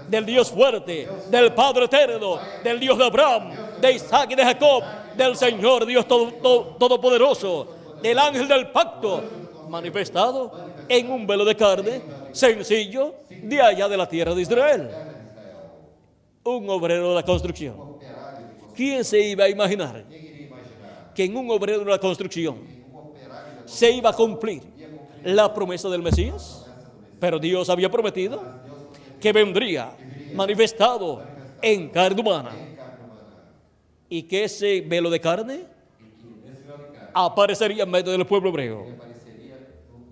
del Dios fuerte, del Padre eterno, del Dios de Abraham, de Isaac y de Jacob, del Señor Dios todopoderoso, del ángel del pacto, manifestado en un velo de carne sencillo de allá de la tierra de Israel. Un obrero de la construcción. ¿Quién se iba a imaginar Quem iria imaginar? que en un obrero de la construcción Um operário da se iba a cumplir la promesa del Mesías? Pero Dios había prometido que vendría manifestado en carne humana, y que ese velo de carne aparecería en medio del pueblo hebreo. apareceria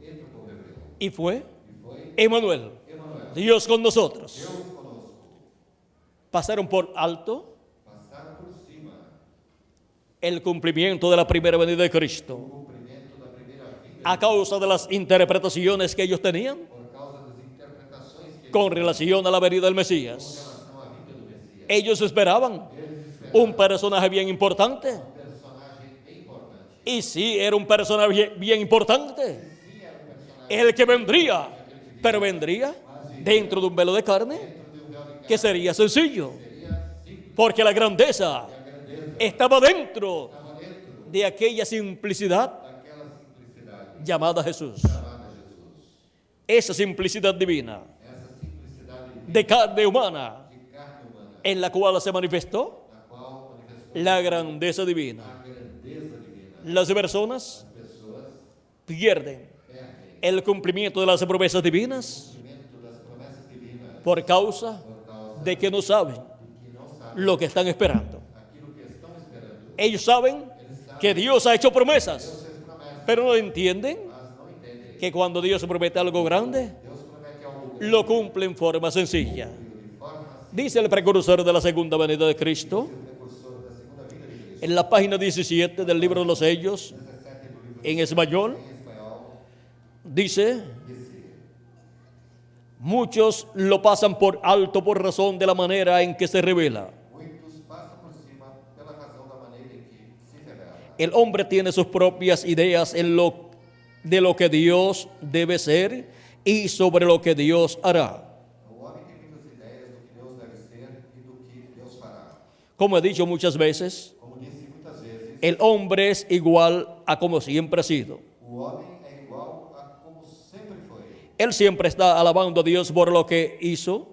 entre o povo hebreu. Y fue E foi Emanuel, Emanuel, Dios con nosotros. Deus conosco. Pasaron por alto Passaram por cima el cumplimiento de la primera venida de Cristo o cumprimento da primeira vinda a causa de las interpretaciones que ellos tenían por causa das interpretações que con relación a la venida del Mesías. relação à vinda do Messias. Ellos esperaban un personaje bien importante. Personagem bem importante. Y sí, era un personaje bien importante, el que vendría, pero vendría dentro de un velo de carne que sería sencillo, porque la grandeza estaba dentro de aquella simplicidad Aquela simplicidade llamada Jesús. chamada Jesus. Esa simplicidad divina Essa simplicidade divina de carne humana, de carne humana, en la cual se manifestó na qual manifestou la grandeza divina. a grandeza divina. Las personas As pessoas pierden perdem el cumplimiento de las promesas divinas o cumprimento das promessas divinas por causa por causa de que no saben de que não sabem lo que están esperando. aquilo que estão esperando. Ellos saben Eles sabem que Dios ha hecho promesas, Deus fez promessas, pero no entienden mas não entendem. que cuando Dios promete algo grande, Deus promete algo grande lo cumple en forma sencilla. de forma Dice el precursor de la segunda venida de Cristo, precursor da segunda vinda de Cristo. en la página 17 del libro de los Sellos, 17 do livro en español, em espanhol, dice: disse: muchos lo pasan por alto por razón de la manera en que se revela. muitos passam por cima pela razão da maneira em que se revela. El hombre tiene sus propias ideas de lo que Dios debe ser y sobre lo que Dios hará. O homem tem muitas ideias do que Deus deve ser e do que Deus fará. Como he dicho muchas veces, Como disse muitas vezes, el hombre es igual a como siempre ha sido. o homem é igual a como sempre foi. Él siempre está alabando a Dios por lo que hizo,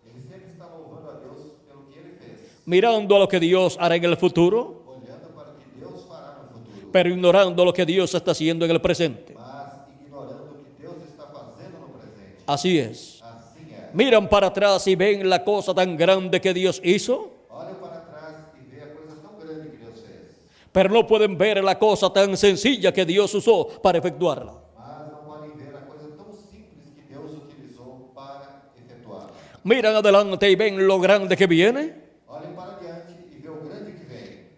Ele sempre está louvando a Deus pelo que ele fez, mirando a lo que Dios hará en el futuro, olhando para o que Deus fará no futuro, pero ignorando lo que Dios está haciendo en el presente. mas ignorando o que Deus está fazendo no presente. Así es. Assim é. Miran para atrás y ven la cosa tan grande que Dios hizo, Olha para trás e vê a coisa tão grande que Deus fez, pero no pueden ver la cosa tan sencilla que Dios usó para efectuarla. mas não podem ver a coisa tão simples que Deus utilizou para efetuá-la. Miran adelante y ven lo grande que viene, Olhem para diante e vê o grande que vem.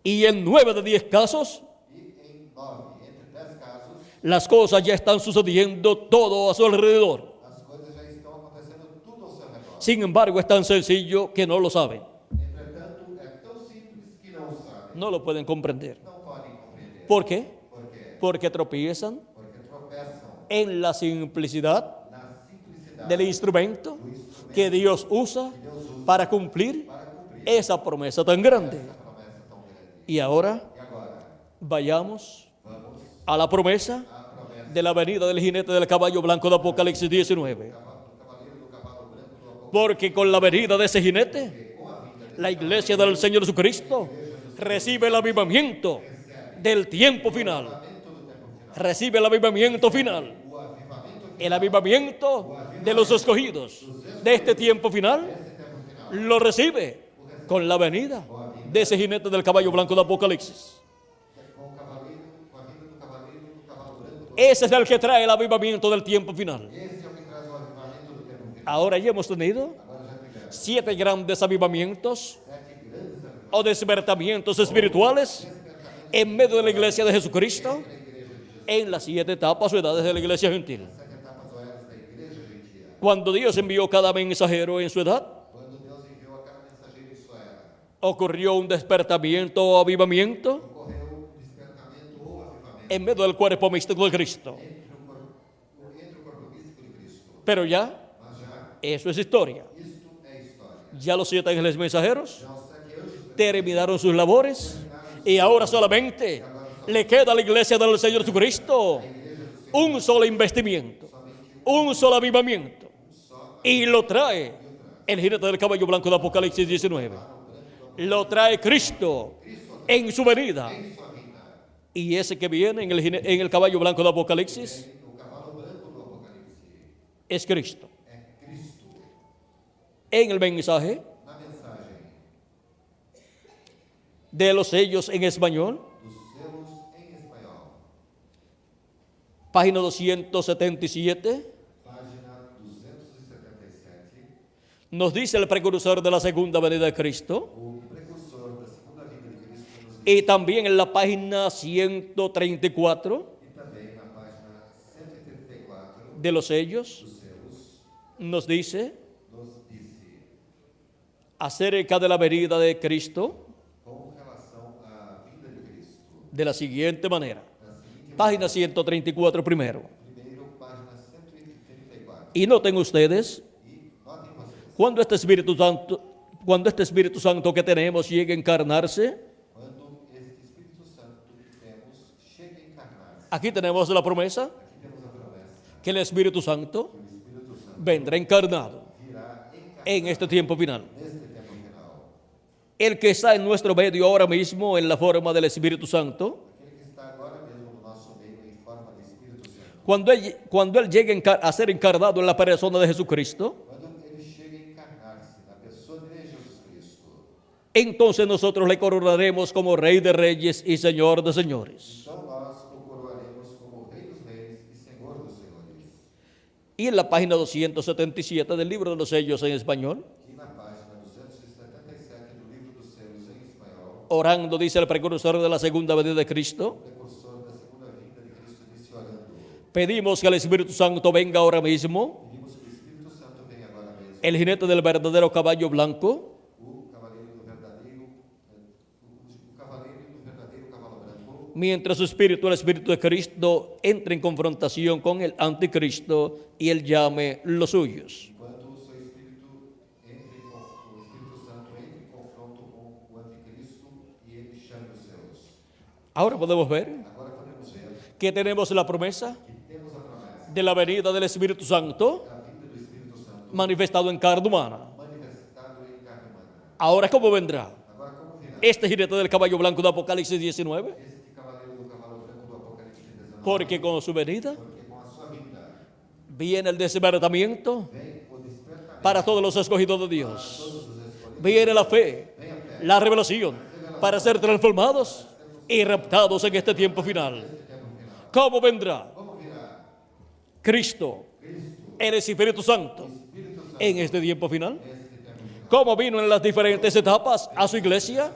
y en 9 de 10 casos E em 9, entre 10 casos, las cosas ya están sucediendo todo a su alrededor. as coisas já estão acontecendo tudo ao seu redor. Sin embargo, es tan sencillo que no lo saben, Entretanto, é tão simples que não sabem, no lo pueden comprender. não podem compreender. ¿Por qué? Por quê? Porque tropiezan Porque tropeçam en la simplicidad na simplicidade del instrumento do instrumento que Dios usa que Deus usa para cumplir para cumprir esa promesa tan grande. essa promessa tão grande. Y ahora E agora, vayamos vamos a la promesa à promessa de la venida del jinete del caballo blanco de Apocalipsis 19. do cavaleiro do cavalo branco do Apocalipse. Porque con la venida de ese jinete, la iglesia del Señor Jesucristo recibe el avivamiento del tiempo final. Recibe el avivamiento final. El avivamiento de los escogidos de este tiempo final lo recibe con la venida de ese jinete del caballo blanco de Apocalipsis. Com o cavaleiro, com a vinda do cavaleiro do cavalo branco. Ese es el que trae el avivamiento del tiempo final. Esse é o que traz o avivamento do tempo final. Ahora ya hemos tenido Agora já tivemos 7 grandes avivamientos 7 grandes avivamentos o despertamientos espirituales en medio de la iglesia de Jesucristo en las 7 etapas o edades de la iglesia gentil. 7 etapas ou eras da igreja gentil. Cuando Dios envió cada mensajero en su edad, Quando Deus enviou a cada mensageiro em sua era, ocurrió un despertamiento o avivamiento ocorreu um despertamento ou avivamento en medio del cuerpo místico de Cristo. entre o corpo místico de Cristo. Pero ya, Mas já, eso es historia. isto é história. Ya los 7 ángeles mensajeros Já os 7 anjos terminaron sus labores y ahora solamente le queda a la iglesia del Señor Jesucristo un solo investimiento, un solo avivamiento, y lo trae el jinete del caballo blanco de Apocalipsis 19. Lo trae Cristo en su venida. Y ese que viene en el caballo blanco de Apocalipsis o cavalo branco do Apocalipse es Cristo. é Cristo. En el mensaje Na mensagem de los sellos en español, dos selos em espanhol, página 277, página 277, nos dice el precursor de la segunda venida de Cristo, o precursor da segunda vinda de Cristo nos diz, y también en la página 134 e também na página 134 de los sellos, dos selos, nos dice nos disse acerca de la venida de Cristo com relação à vinda de Cristo. de la siguiente manera. Da seguinte Página 134 primero. primeiro, página 134. Y noten ustedes, E notem vocês, cuando este Espíritu Santo que tenemos llegue a encarnarse, quando este Espírito Santo que temos chega a encarnar-se, aquí tenemos la promesa aqui temos a promessa que el Espíritu Santo que o Espírito Santo vendrá encarnado. virá encarnado. en este tiempo final. neste tempo final. El que está en nuestro medio ahora mismo en la forma del Espíritu Santo, Aquele que está agora mesmo no nosso meio em forma de Espírito Santo. cuando Él llegue a ser encarnado en la persona de Jesucristo, Quando ele chega a encarnar-se na pessoa de Jesus Cristo, entonces nosotros le coronaremos como Rey de Reyes y Señor de Señores. então nós o coroaremos como Rei dos Reis e Senhor dos Senhores. Y en la página 277 del libro de los sellos en español, E na página 277 do Livro dos Selos em espanhol, orando, dice el precursor de la segunda venida de Cristo, o precursor da segunda vinda de Cristo disse orando: pedimos que el Espíritu Santo venga ahora mismo, pedimos que o Espírito Santo venha agora mesmo, el jinete del verdadero caballo blanco, o cavaleiro do verdadeiro, o cavaleiro do verdadeiro cavalo branco, mientras su espíritu, el Espíritu de Cristo, entre en confrontación con el anticristo y él llame los suyos. enquanto o seu Espírito o Espírito Santo entre em confronto com o anticristo e ele chame os seus. Ahora podemos ver Agora podemos ver que tenemos la promesa que temos a promessa de la venida del Espíritu Santo da vinda do Espírito Santo manifestado en carne humana. manifestado em carne humana. Ahora, ¿cómo vendrá? Agora como virá Este jinete del caballo blanco de Apocalipsis 19, este cavaleiro do cavalo branco do Apocalipse 19? porque con su venida Porque com a sua vinda viene el desbaratamiento vem o despertamento para todos los escogidos de Dios. todos os escolhidos. Viene la fe, Vem a fé, la revelación, para ser transformados y raptados en este tiempo final. ¿Cómo vendrá? como virá Cristo, el Espíritu Santo, Espírito Santo en este tiempo final. neste tempo final. ¿Cómo vino en las diferentes etapas a su iglesia? A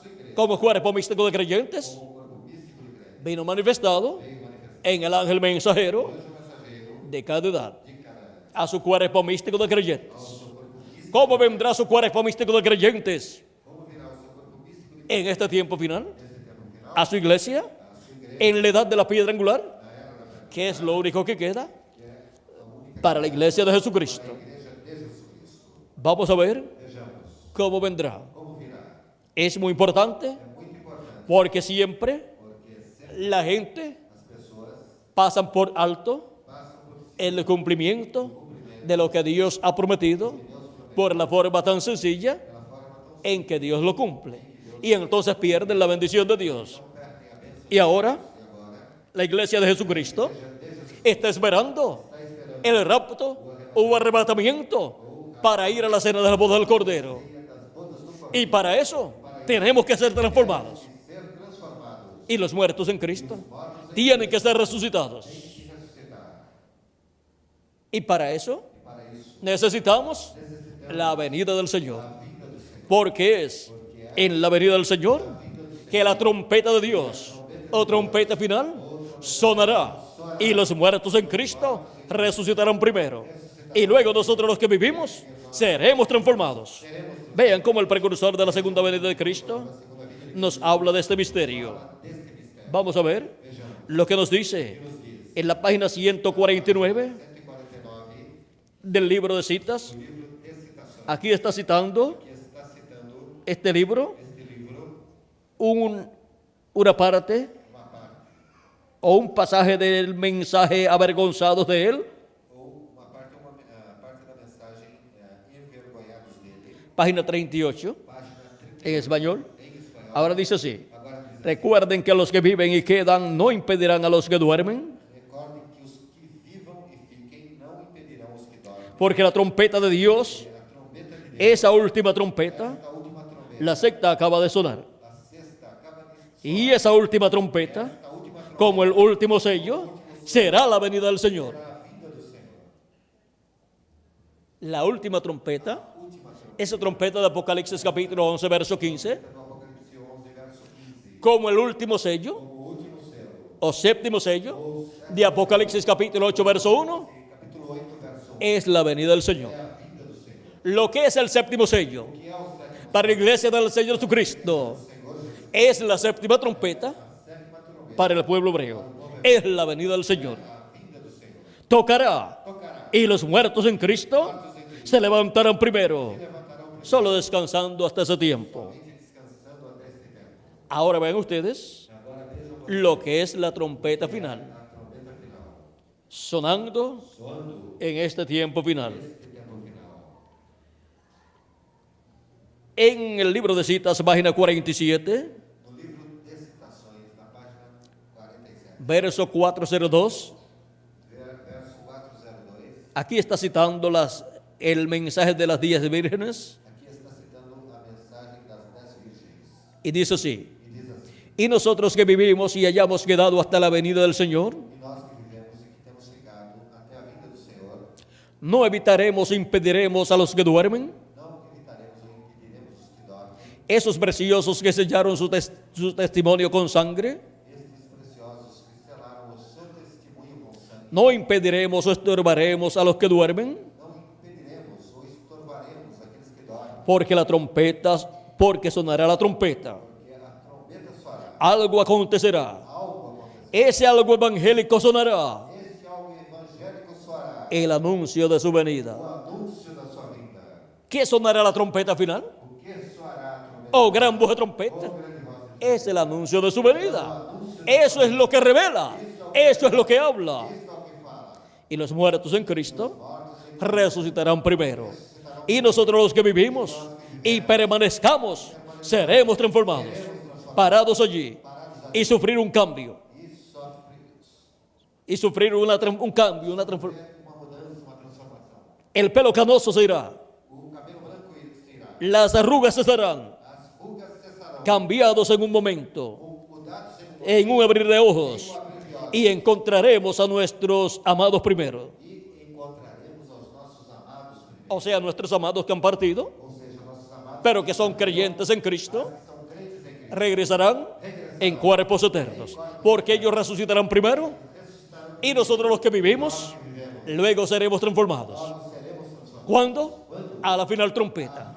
sua igreja Como cuerpo místico de creyentes. como corpo místico de crentes. Vino manifestado Veio manifestar en el ángel mensajero o anjo mensageiro de cada edad de cada a su cuerpo místico de ao creyentes. seu corpo místico. ¿Cómo vendrá su cuerpo místico de creyentes Como virá o seu corpo místico en este tiempo final? neste tempo final? A su iglesia, A sua igreja en la edad de la piedra angular, na era da que es lo único que queda que é a única para la iglesia de Jesucristo. igreja de Jesus Cristo. Vamos a ver Vejamos cómo vendrá. como virá. Es muy importante É muito importante porque siempre porque sempre la gente as pessoas pasan por alto passam por el cumplimiento de lo que Dios ha prometido por la forma tan sencilla pela forma tão en que Dios lo cumple. Y entonces pierden la bendición de Dios. Y ahora la iglesia de Jesucristo está esperando el rapto o arrebatamiento para ir a la cena de la boda del Cordero. Y para eso tenemos que ser transformados. ser transformados Y los muertos en Cristo tienen que ser resucitados. e ressuscitar. Y para eso Para isso, necesitamos la venida del Señor. Porque es en la venida del Señor que la trompeta de Dios o trompeta final sonará y los muertos en Cristo resucitarán primero. Y luego nosotros los que vivimos seremos transformados. Vean cómo el precursor de la segunda venida de Cristo nos habla de este misterio. Vamos a ver lo que nos dice en la página 149 del libro de citas. Aquí está citando que está citando este libro, este livro, una parte o un pasaje del mensaje avergonzados de él, ou uma parte da mensagem envergonhados dele, página 38 página 30 en español. em espanhol. Ahora dice así: Agora diz, recuerden que los que viven y quedan no impedirán a los que duermen, recordem que os que vivam e fiquem não impedirão os que dormem. porque la trompeta de Dios, A trombeta de Deus, esa última trompeta, a última trombeta, la sexta acaba de sonar. a sexta acaba de Y esa última trompeta, a última trombeta, como el último sello, será la venida del Señor. a vinda do Senhor. La última trompeta, Última trombeta esa trompeta de Apocalipsis capítulo 11, verso 15, do Apocalipse 11, verso 15. como el último sello O último selo, o séptimo sello de Apocalipsis capítulo 8, verso 1, capítulo 8, verso 1, es la venida del Señor. é a vinda do Senhor. Lo que es el séptimo sello Que é o sétimo, para la iglesia del Señor Jesucristo es la séptima trompeta sétima trombeta, para el pueblo hebreo. Es la venida del Señor. a vinda do Senhor. Tocará Tocará, y los muertos en Cristo se levantarán primero, levantarão solo descansando hasta ese tiempo. somente descansando até este tempo. Ahora ven ustedes Agora vejam lo que es la trompeta final, a trombeta final, sonando soando en este tiempo final. este tempo final. En el libro de citas, página 47, No livro de citações, na página 47, verso 402, verso 402, aquí está citando el mensaje de las 10 vírgenes aqui está citando a mensagem das 10 virgens. y dice así: E diz assim: y nosotros que vivimos y hayamos quedado hasta la venida del Señor, E nós que vivemos e que temos chegado até a vinda do Senhor, no evitaremos, impediremos a los que duermen, não evitaremos ou impediremos os que dormem, esos preciosos que sellaron su testimonio con sangre, estes preciosos que selaram o seu testemunho com sangue. no impediremos o estorbaremos a los que duermen, Não impediremos ou estorvaremos aqueles que dormem, porque sonará la trompeta, porque a trombeta soará, algo acontecerá, algo acontecerá. ese algo evangélico sonará, Este algo evangélico soará, el anuncio de su venida. o anúncio da sua vinda. ¿Qué sonará la trompeta final? O que soará a trombeta? Oh, gran voz de trompeta. Oh, grande voz de Es el anuncio de su venida. Eso es lo que revela. Eso es lo que habla. Cristo ao que fala. Y los muertos en Cristo Mortos em resucitarán primero. Y nosotros los que vivimos y permanezcamos seremos transformados, parados allí y sufrir un cambio. Y sufrir un cambio, una transformación. uma mudança, uma transformação. El pelo canoso se irá. O cabelo branco se irá. Las arrugas cesarán. As rugas cessarão. Cambiados en un momento, Mudados en un abrir de ojos. Y encontraremos a nuestros amados primero. e encontraremos aos nossos amados primeiro. O sea, nuestros amados que han partido, Ou seja, nossos amados pero que son creyentes en Cristo, que são crentes em Cristo. regresarán en cuerpos eternos. Porque ellos resucitarán primero y nosotros los que vivimos, luego seremos transformados. Seremos transformados. ¿Cuándo? A la final trompeta.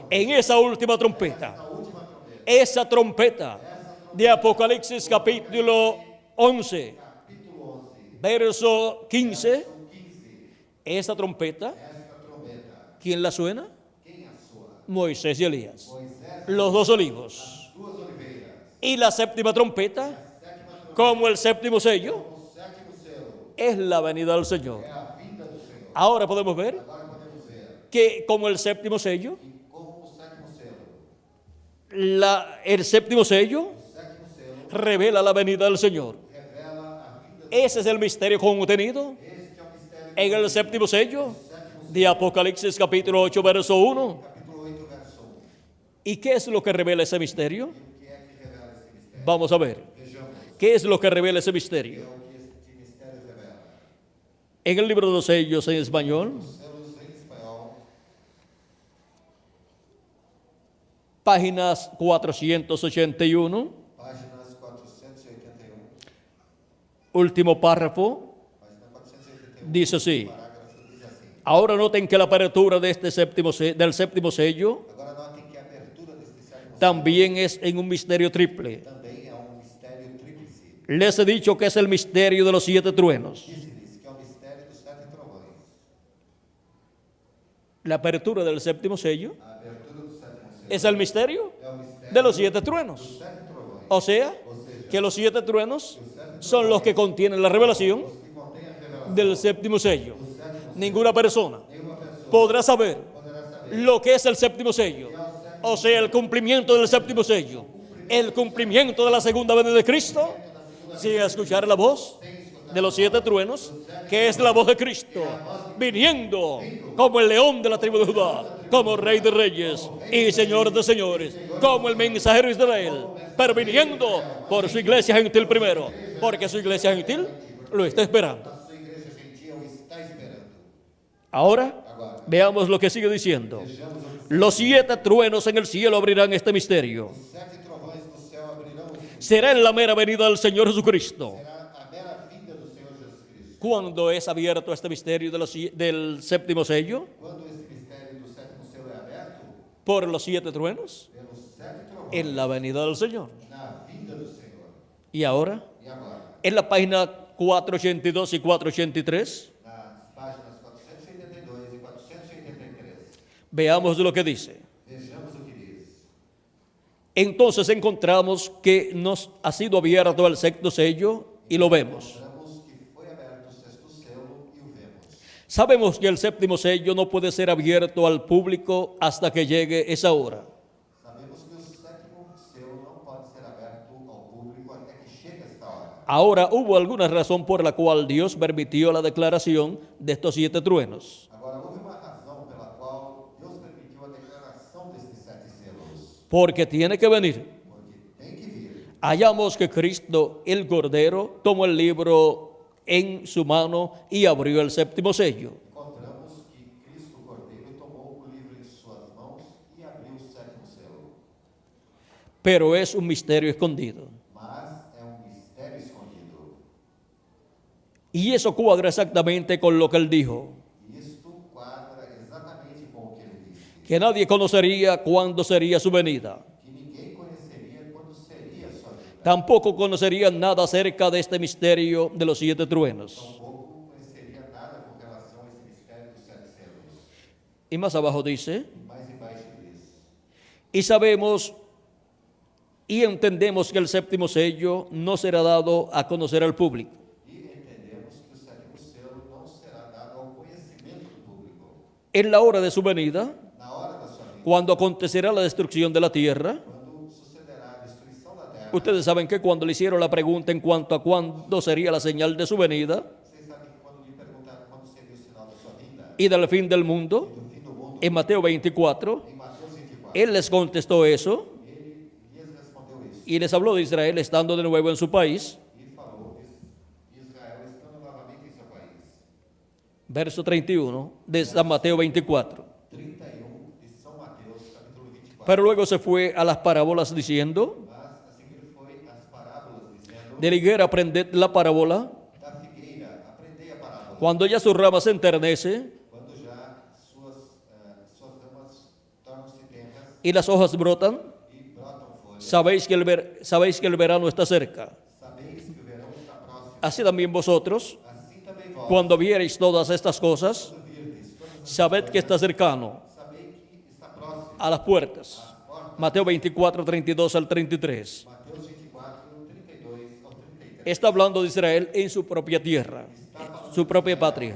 En esa última trompeta. Esa trompeta de Apocalipsis capítulo 11, verso 15. Esa trompeta, Esta trombeta, ¿quién la suena? quem a soa? Moisés y Elías. Moisés, Los dos olivos. duas oliveiras. Y la séptima trompeta, como el séptimo sello, O sétimo selo es la venida del Señor. é a vinda do Senhor. Ahora podemos ver Agora podemos ver que como el séptimo sello, que como o sétimo selo, el séptimo sello o sétimo selo revela la venida del Señor. revela a vinda do Ese es el misterio contenido Este é o mistério en el séptimo sello de Apocalipsis capítulo 8, verso 1. capítulo 8, verso 1. ¿Y qué es lo que revela ese misterio? O que é que revela esse mistério? Vamos a ver. Vejamos ¿Qué es lo que revela ese o misterio? que este mistério revela. En el libro de los sellos en español, Selos em espanhol, páginas 481, páginas 481, último párrafo, página 481, dice así. parágrafo diz assim. Ahora noten que la apertura de del séptimo sello Agora notem que a abertura deste sétimo selo también es en un misterio triple. também é mistério tríplice. Les he dicho que es el misterio de los 7 truenos. Diz-lhes que é o mistério dos 7 trovões. La apertura del séptimo sello A abertura do sétimo selo es el misterio é o mistério de los 7 truenos. dos 7 trovões. O sea, que los 7 truenos son los que contienen la revelación Que contém a revelação del séptimo sello. Ninguna persona nenhuma pessoa podrá saber poderá saber lo que es el séptimo sello. O sea, el cumplimiento del séptimo sello. El cumplimiento de la segunda venida de Cristo. Sin escuchar la voz de los 7 truenos, que es la voz de Cristo, viniendo como el león de la tribu de Judá, como rey de reyes y señor de señores, como el mensajero de Israel, pero viniendo por su iglesia gentil primero, porque su iglesia gentil lo está esperando. a sua igreja gentil o está esperando. Ahora, veamos lo que sigue diciendo. Los 7 truenos en el cielo abrirán este misterio. 7 trovões no céu abrirão esse Será en la mera venida del Señor Jesucristo. será a mera vinda do Senhor Jesus Cristo. Cuando es abierto este misterio del séptimo sello Quando esse mistério do sétimo selo é aberto, por los 7 truenos, pelos 7 trovões en la venida del Señor. na vinda do Senhor. Y ahora, E agora, en la página 482 y 483, nas páginas 482 e 483, veamos lo que dice. vejamos o que diz. Entonces encontramos que nos ha sido abierto el sexto sello y lo vemos. Encontramos que foi aberto o sexto selo e o vemos. Sabemos que el séptimo sello no puede ser abierto al público hasta que llegue esa hora. Ahora hubo alguna razón por la cual Dios permitió la declaración de estos 7 truenos. Agora, houve uma razão pela qual Deus permitiu a declaração destes 7 selos. Porque tiene que venir. Porque tem que vir. Hallamos que Cristo, el Cordero, tomó el libro en su mano y abrió el 7º sello. Encontramos que Cristo Cordeiro tomou o livro em suas mãos e abriu o 7º selo. Pero es un misterio escondido. Mas é um mistério escondido. Y eso cuadra exactamente con lo que él dijo, E isto quadra exatamente com o que ele disse. que nadie conocería cuándo sería su venida. Que ninguém conheceria quando seria a sua vida. Tampoco conocerían nada acerca de este misterio de los 7 truenos. Tampouco conheceria nada com relação a esse mistério dos 7 selos. Y más abajo dice, E mais embaixo diz: y sabemos y entendemos que el 7º sello no será dado a conocer al público, E entendemos que o 7º selo não será dado ao conhecimento do público. en la hora de su venida, Na hora da sua vida, cuando acontecerá la destrucción de la tierra. quando sucederá a destruição da terra. Ustedes saben que cuando le hicieron la pregunta en cuanto a cuándo sería la señal de su venida Vocês sabem que quando lhe perguntaram quando seria o sinal da sua vinda y del fin del mundo, e do fim do mundo, en Mateo 24, em Mateus 24, él les contestó eso ele lhes respondeu isso. y les habló de Israel estando de nuevo en su país. E falou de Israel estando novamente em seu país. Verso 31 de San Mateo 24. 31 de São Mateus, capítulo 24. Pero luego se fue a las parábolas diciendo, Mas a seguir foi as parábolas dizendo: de la higuera aprended la parábola, da figueira, aprendei a parábola. cuando ya su rama se enternece Quando já suas ramas tornam-se tenras y las hojas brotan, e brotam folhas, sabéis que el verano está cerca. sabeis que o verão está próximo. Así también vosotros, Assim também vós, cuando viereis todas estas cosas, quando virdes todas as sabed que está cercano, sabei que está próximo. a las puertas. Mateo 24, 32 al 33. Mateus 24, 32 ao 33. Está hablando de Israel en su propia tierra, su propia patria.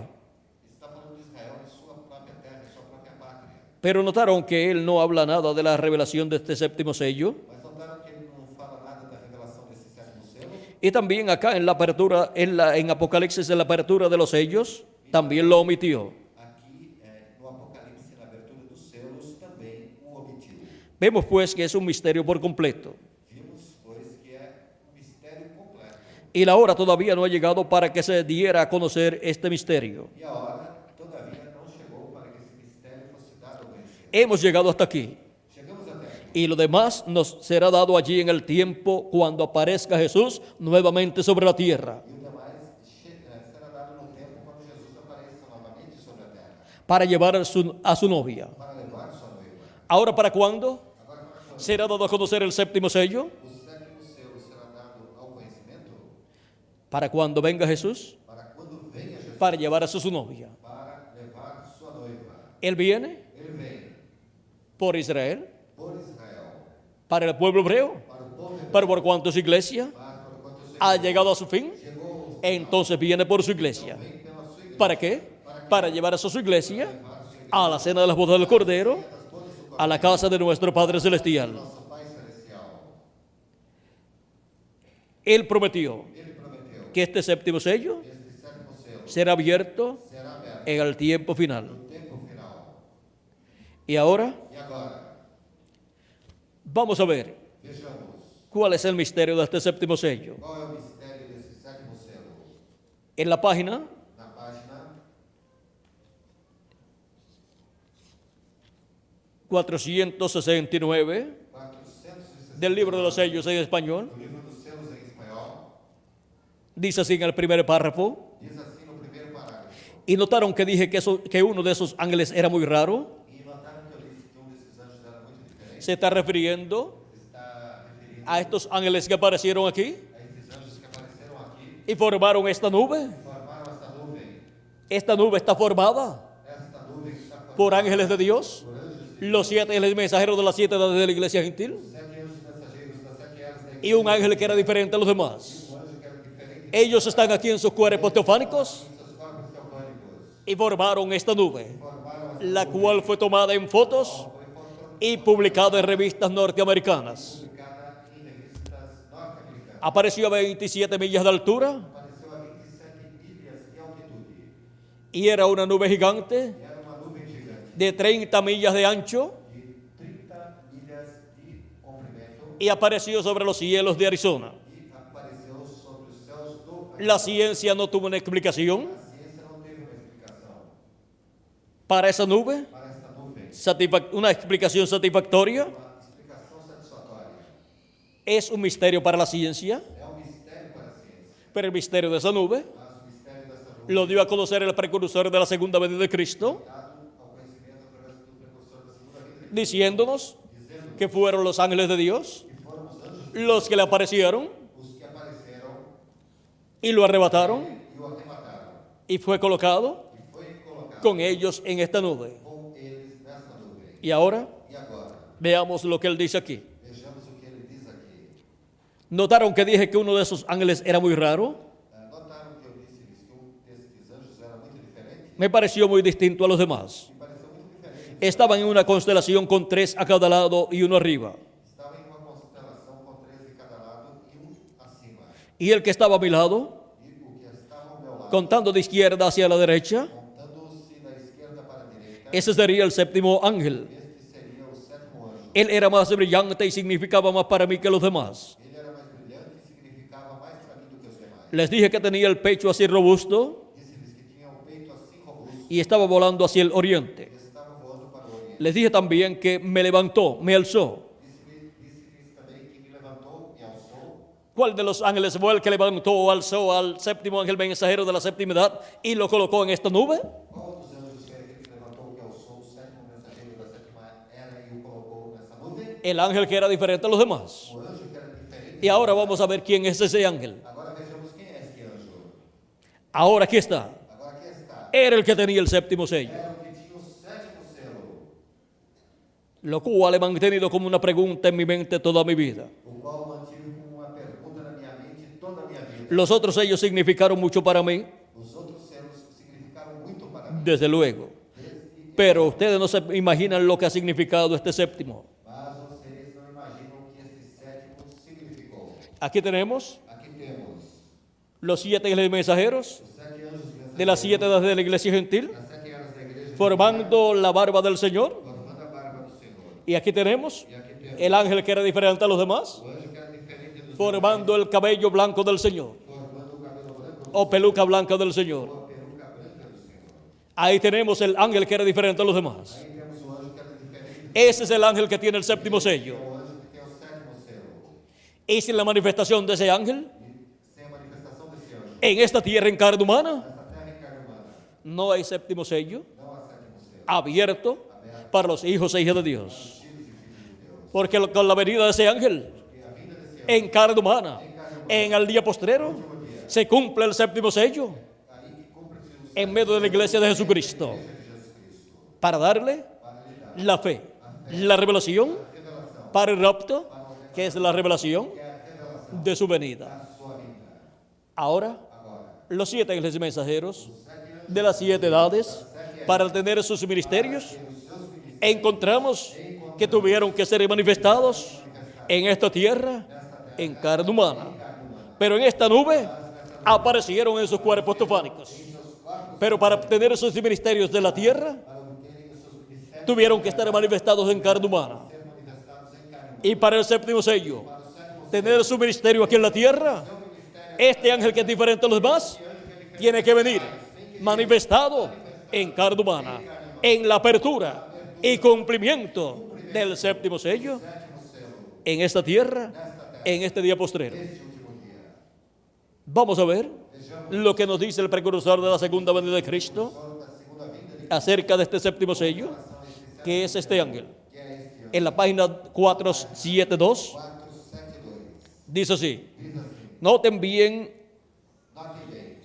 Está falando de Israel em sua própria terra, em sua própria pátria. Pero notaron que él no habla nada de la revelación de este 7º sello. Mas notaram que ele não fala nada da revelação desse 7º selo? Y también acá en la apertura, en Apocalipsis, en la apertura de los sellos, también lo omitió. Aqui, no Apocalipse, na abertura dos selos, também o omitiu. Vemos pues que es un misterio por completo. Vimos, pois, que é um mistério completo. Y la hora todavía no ha llegado para que se diera a conocer este misterio. E a hora, todavia, não chegou para que esse mistério fosse dado a conhecer. Hemos llegado hasta aquí. Chegamos até aqui. Y lo demás nos será dado allí en el tiempo cuando aparezca Jesús nuevamente sobre la tierra, E o demais será dado no tempo quando Jesus apareça novamente sobre a terra, para llevar a su novia. para levar sua noiva. ¿Ahora para cuándo Agora, para quando será dado a conocer el 7º sello? o 7º selo será dado ao conhecimento? Para cuando venga Jesús, Para quando venha Jesus, para llevar a su novia. para levar sua noiva. Él viene Ele vem por Israel, por Israel, para el pueblo hebreo, para o povo hebreu, pero por cuanto su iglesia mas por quanto o ha Senhor llegado a su fin, chegou, entonces viene por su iglesia. vem pela sua igreja, ¿Para qué? Para llevar a su iglesia a la cena de las bodas del Cordero, a la casa de nuestro Padre Celestial. nosso Pai Celestial. Él prometió Ele prometeu que este 7º sello este 7º selo será abierto será aberto en el tiempo final. no tempo final. Y ahora E agora, vamos a ver vejamos cuál es el misterio de este 7º sello. qual é o mistério desse 7º selo. En la página Na página 469 460 del libro de los sellos en español, do livro dos selos em espanhol, dice así en el primer párrafo. diz assim no primeiro parágrafo. Y notaron que dije que uno de esos ángeles era muy raro. E notaram que eu disse que desses anjos era muito diferente. Se está refiriendo Está referindo a estos ángeles que aparecieron aquí a esses anjos que apareceram aqui, y formaron esta nube. formaram essa nuvem. Esta nube está formada Esta nuvem está formada por ángeles de Dios, por anjos de los 7 ángeles mensajeros de las 7 edades de la iglesia gentil, 7 anjos mensageiros das 7 eras da y un ángel que era diferente a los demás. um anjo que era diferente Ellos están aquí en sus cuerpos teofánicos em seus corpos teofânicos. y formaron esta nube, Formaram essa la cual fue tomada en fotos y publicada en revistas norteamericanas. publicada em revistas norte-americanas. Apareció a 27 millas de altura apareceu a 27 milhas de altitude. y era una nube gigante Era uma nuvem gigante de 30 millas de ancho de 30 milhas de comprimento y apareció sobre los cielos de Arizona. e apareceu sobre os céus do La ciencia no tuvo una explicación A ciência não teve uma explicação para esa nube, para esta nuvem, una explicación satisfactoria. uma explicação satisfatória. Es un misterio para la ciencia, É um mistério para a ciência, pero el misterio de esa nube mas o mistério dessa nuvem lo dio a conocer el precursor de la segunda venida de Cristo, dado ao conhecimento através do precursor da segunda vinda de Cristo, diciéndonos dizendo que fueron los ángeles de Dios que foram os anjos los que le aparecieron os que apareceram y lo arrebataron e o arrebataram y fue colocado e foi colocado con ellos en esta nube. com eles nessa nuvem. Y ahora E agora, veamos lo que él dice aquí. vejamos o que ele diz aqui. Notaron que dije que uno de esos ángeles era muy raro. Notaram que eu disse-lhes que desses anjos era muito diferente? Me pareció muy distinto a los demás. Me pareceu muito diferente. Estaban en una constelación con 3 a cada lado y uno arriba. Estava em uma constelação com 3 de cada lado e um acima. Y el que estaba a mi lado, E o que estava ao meu lado, contando de izquierda hacia la derecha, contando-se da esquerda para a direita, ese sería el séptimo ángel. este seria o sétimo anjo. Él era más brillante y significaba más para mí que los demás. Ele era mais brilhante e significava mais para mim do que os demais. Les dije que tenía el pecho así robusto Disse-lhes que tinha o peito assim robusto y estaba volando hacia el oriente. e estava voando para o oriente. Les dije también que me levantó, me alzó. Disse-lhes também que me levantou e alçou. ¿Cuál de los ángeles fue el que levantó o alzó al séptimo ángel mensajero de la séptima edad y lo colocó en esta nube? Qual dos anjos foi aquele que levantou, que alçou o sétimo mensageiro da sétima era e o colocou nessa nuvem? El ángel que era diferente a los demás. O anjo que era diferente. Y ahora vamos a ver quién es ese ángel. Agora vejamos quem é este anjo. Ahora aquí está. Agora aqui está. Era el que tenía el séptimo sello, Era o que tinha o sétimo selo, lo cual he mantenido como una pregunta en mi mente toda mi vida. o qual mantive como uma pergunta na minha mente toda a minha vida. Los otros sellos significaron mucho para mí, Os outros selos significaram muito para mim. desde luego. Pero ustedes no se imaginan lo que ha significado este séptimo. Mas vocês não imaginam o que este sétimo significou. Aquí tenemos Aqui temos los 7 ángeles mensajeros os 7 anjos de las 7 edades de la iglesia gentil, das 7 eras da igreja, formando la barba del Señor. formando a barba do Senhor. Y aquí tenemos E aqui temos el ángel que era diferente a los demás, o anjo que era diferente dos formando el cabello blanco del Señor, formando o cabelo branco o peluca blanca del Señor. ou a peruca branca do Senhor. Ahí tenemos el ángel que era diferente a los demás. Aí temos o anjo que era diferente, Ese es el ángel que tiene el séptimo sello. o anjo que tem o sétimo selo. Y sin la manifestación de ese ángel E sem a manifestação desse anjo, en esta tierra en carne humana, nesta terra em carne humana, no hay séptimo sello não há sétimo selo. abierto para los hijos e hijas de Dios. Filhos e filhas de Deus. Porque con la venida de ese ángel E a vinda desse anjo, en carne humana, en el día postrero, se cumple el séptimo sello aí que cumpre-se o en medio de la iglesia de Jesucristo de Jesus Cristo, para darle para lhe dar la fe, la revelación revelação, para el rapto, que es la revelación que é a revelação de su venida. da sua vinda. Ahora, Agora, los 7 ángeles mensajeros de las 7 edades, para tener sus ministerios, encontramos que tuvieron que ser manifestados en esta tierra en carne humana. Pero en esta nube aparecieron en sus cuerpos tofánicos. Pero para tener esos ministerios de la tierra, tuvieron que estar manifestados en carne humana. Y para el séptimo sello, tener su ministerio aquí en la tierra, este ángel que es diferente a los demás, tiene que venir manifestado en carne humana, en la apertura y cumplimiento del séptimo sello en esta tierra, en este día postrero. Vamos a ver lo que nos dice el precursor de la segunda venida de Cristo acerca de este séptimo sello, que es este ángel. En la página 472 dice así. Noten bien notem bem,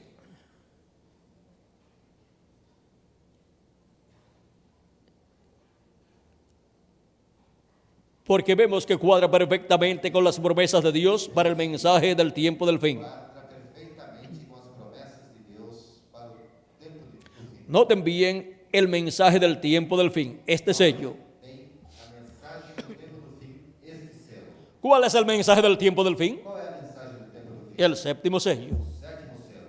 porque vemos que cuadra perfectamente con las promesas de Dios para el mensaje del tiempo del fin. quadra perfeitamente com as promessas de Deus para o tempo do fim. Noten bien el mensaje del tiempo del fin, este sello. Tem a mensagem do tempo do fim, este selo. ¿Cuál es el mensaje del tiempo del fin? Qual é a mensagem do tempo el séptimo sello. o sétimo selo.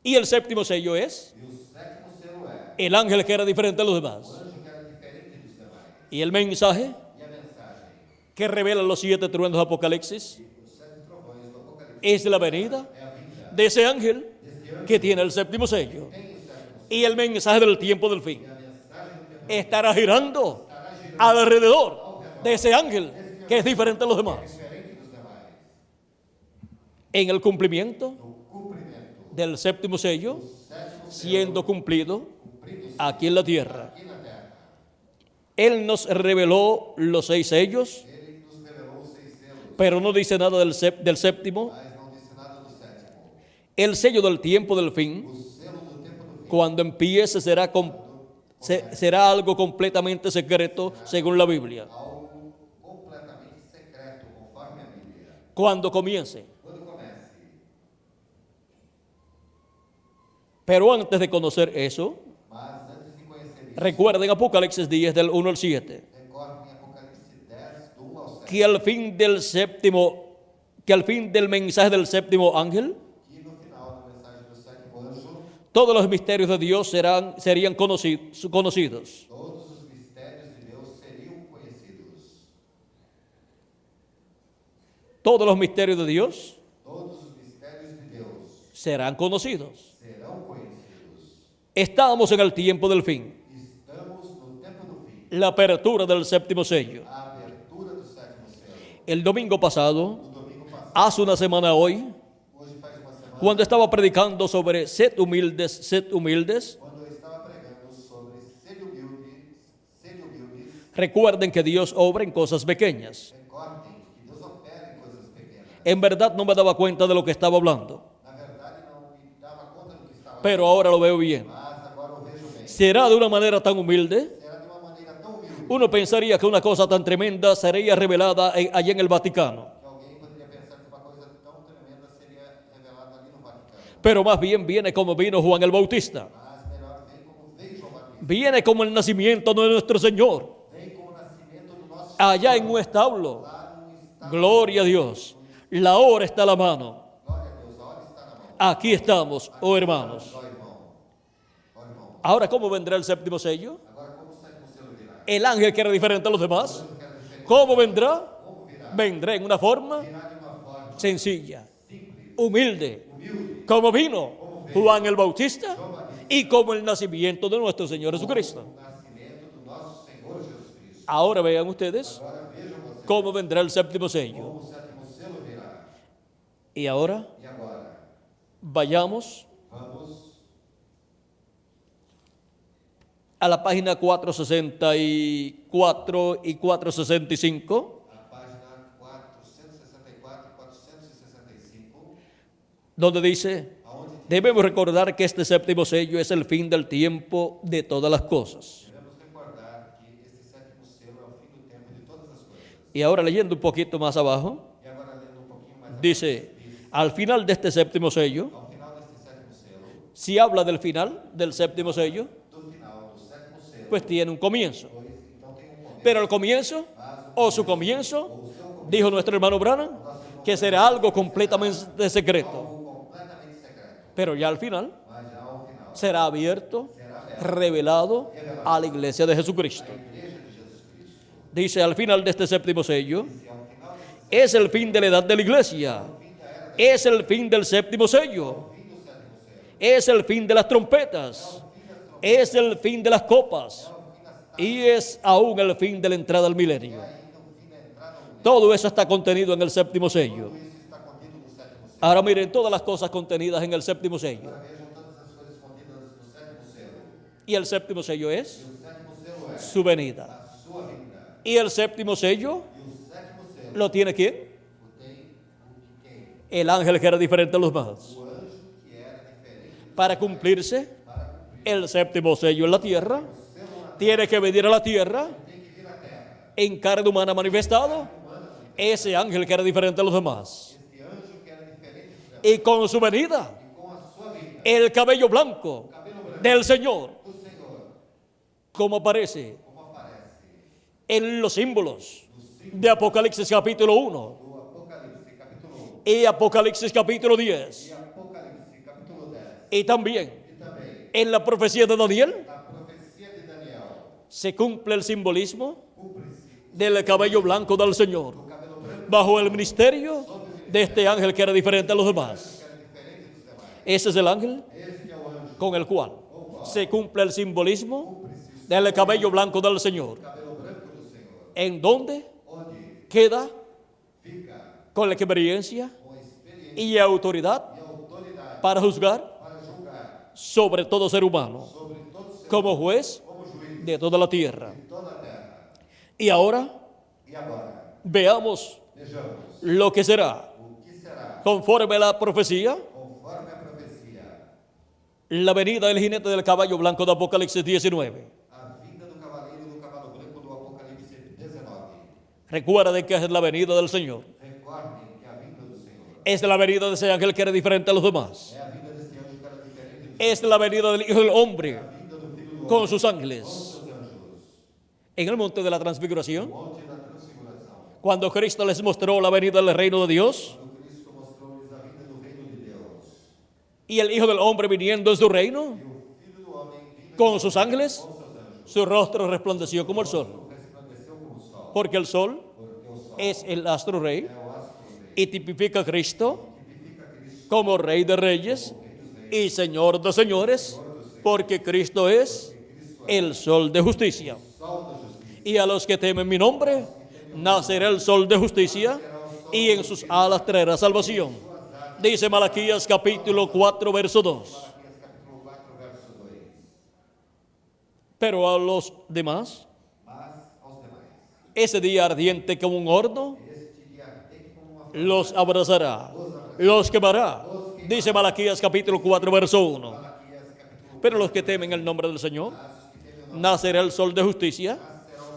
Y el séptimo sello es E o sétimo selo é el ángel que era diferente a los o demás. anjo que era diferente dos demais. Y el mensaje E a mensagem, que revela los 7 truenos de Apocalipsis os sete trovões do Apocalipse, es la venida é a vinda de ese ángel desse anjo que tiene el séptimo sello. que tem o sétimo selo. Y el mensaje del tiempo del fin E a mensagem do tempo estará girando alrededor de ese ángel que es diferente a los demás. diferente dos demais. En el cumplimiento No cumprimento del séptimo sello do sétimo selo siendo cumplido cumprido aquí en la tierra. aqui na terra. Él nos reveló los 6 sellos, Ele nos revelou os 6 selos, pero no dice nada del séptimo. mas não disse nada do sétimo. El sello del tiempo del fin, O selo do tempo do fim, cuando empiece, será algo completamente secreto según la Biblia. algo completamente secreto, conforme a Bíblia. Cuando comience. Quando comece. Pero antes de conocer eso, Mas antes de conhecer isso, recuerden Apocalipsis 10 del 1 al 7, recorde em Apocalipse 10, do 1 ao 7, que al fin del mensaje del séptimo ángel, que no final da mensagem do sétimo anjo, todos los misterios de Dios serían conocidos. todos os mistérios de Deus seriam conhecidos. Todos los misterios de Dios Todos os mistérios de Deus serán conocidos. serão conhecidos. Estamos en el tiempo del fin, Estamos no tempo do fim. la apertura del séptimo sello. A abertura do sétimo selo. El domingo pasado, No domingo passado, hace una semana hoy, hoje faz uma semana, cuando estaba predicando sobre sed humildes, quando eu estava pregando sobre sede humildes, recuerden que Dios obra en cosas pequeñas. recordem que Deus opera em coisas pequenas. En verdad no me daba cuenta de lo que estaba hablando, Na verdade, não me dava conta do que estava pero ahora lo veo bien. mas agora eu vejo bem. Será de una manera tan humilde. Será de uma maneira tão humilde Uno pensaría que una cosa tan tremenda sería revelada allá en el Vaticano, que alguém poderia pensar que uma coisa tão tremenda seria revelada ali no Vaticano. pero más bien viene como vino Juan el Bautista. Mas melhor vem como veio João Batista. Viene como el nacimiento de nuestro Señor, Vem como o nascimento do nosso allá en un establo. lá num estado. Gloria a Dios. La hora está a la mano. Glória a Deus, a hora está na mão. Aquí estamos, oh hermanos. Ó irmão. Ó irmão. Ahora, ¿cómo vendrá el séptimo sello? Agora como o sétimo selo virá? El ángel que era diferente a los demás. Eu quero diferente. ¿Cómo vendrá? Como virá? Vendrá en una forma Virá de uma forma sencilla, simples, humilde, humilde, como vino Juan el Bautista y como el nacimiento de nuestro Señor Jesucristo. o nascimento do nosso Senhor Jesus Cristo. Ahora vean ustedes Agora vejam vocês cómo vendrá el séptimo sello. como o sétimo selo virá. Y ahora E agora, vayamos vamos a la página 464 y 465, à página 464 e 465, donde dice, aonde debemos recordar que este séptimo sello es el fin del tiempo de todas las cosas. devemos recordar que este sétimo selo é o fim do tempo de todas as coisas. Y ahora leyendo un poquito más abajo, E agora lendo pouquinho mais dice, al final de este séptimo sello, ao final deste sétimo selo, si habla del final del séptimo sello, do final do sétimo selo, pues tiene un comienzo. pois então tem começo. Pero el comienzo, o su comienzo, dijo nuestro hermano Branham, que será algo completamente secreto. Algo completamente secreto. Pero ya al final Mas já ao final, será abierto, revelado a la iglesia de Jesucristo. a igreja de Jesus Cristo. Dice al final de este séptimo sello, E ao final desse es el fin de la edad de la iglesia, es el fin del séptimo sello, fim do sétimo selo, es el fin de las trompetas, es el fin de las copas y es aún el fin de la entrada al milenio. ainda o fim da entrada ao mundo. Todo eso está contenido en el séptimo sello. Isso está contido no sétimo selo. Ahora miren todas las cosas contenidas en el séptimo sello. Agora vejam todas as coisas contidas no sétimo selo. Y el séptimo sello es E o sétimo selo é su venida. a sua vinda. Y el séptimo sello E o sétimo selo lo tiene quién? o tem quem? El ángel que era diferente a los demás. O anjo que era diferente Para cumplirse el séptimo sello en la tierra, tiene que venir a la tierra tem que vir à terra. en carne humana manifestado ese ángel que era diferente a los demás. Este anjo que era diferente dos demás. Y con su venida, E com a sua vinda, el cabello blanco del Señor, do Senhor, como aparece como aparece en los símbolos de Apocalipsis capítulo 1, no Apocalipse, capítulo y Apocalipsis capítulo 10. e Apocalipse capítulo 10. Y también E também en la profecía de Daniel na profecia de Daniel, se cumple el simbolismo cumpre-se del cabello blanco del Señor o cabelo branco bajo el ministerio de este ángel que era diferente a los demás. que era diferente dos demais. Ese es el ángel Este é o anjo, con el cual se cumple el simbolismo del cabello blanco del Señor. cabelo branco do Senhor, ¿En donde onde queda fica con la experiencia com experiência y autoridad e autoridade para juzgar para julgar sobre todo ser humano sobre todo ser como juez como juiz de toda la tierra? de toda a terra. Y ahora E agora, veamos vejamos lo que será, o que será, conforme a la profecía, conforme a profecia, la venida del jinete del caballo blanco de Apocalipsis 19. a vinda do cavaleiro do cavalo branco do Apocalipse 19. Recuerden que es la venida del Señor. Recordem que a vinda do Senhor Es la venida de ese ángel que era diferente a los demás. é a vinda desse anjo que era diferente do Es la venida del Hijo del Hombre a vinda do Filho do con Homem sus com ángeles seus anjos, en el monte de la transfiguración. monte da transfiguração, Cuando Cristo les mostró la venida del reino de Dios quando Cristo mostrou-lhes a vinda do reino de Deus, y el Hijo del Hombre viniendo en su reino e o Filho do Homem vindo con sus ángeles, com seus anjos, su rostro resplandeció como el sol, resplandeceu como o sol, porque el sol porque o sol es el astro rey é o astro rei, y tipifica a Cristo tipifica Cristo como Rey de Reyes y Señor de Señores, porque Cristo es el sol de justicia. sol da justiça. Y a los que temen mi nombre, nacerá el sol de justicia y en sus alas traerá salvación. Dice Malaquías capítulo 4, verso 2. Malaquias capítulo 4, verso 2. Pero a los demás, Mas aos demais, ese día ardiente como un horno, este dia ardente como uma los abrazará, los quemará. Dice Malaquías capítulo 4, verso 1. Malaquias capítulo Pero los que temen el nombre del Señor, nacerá el sol de justicia.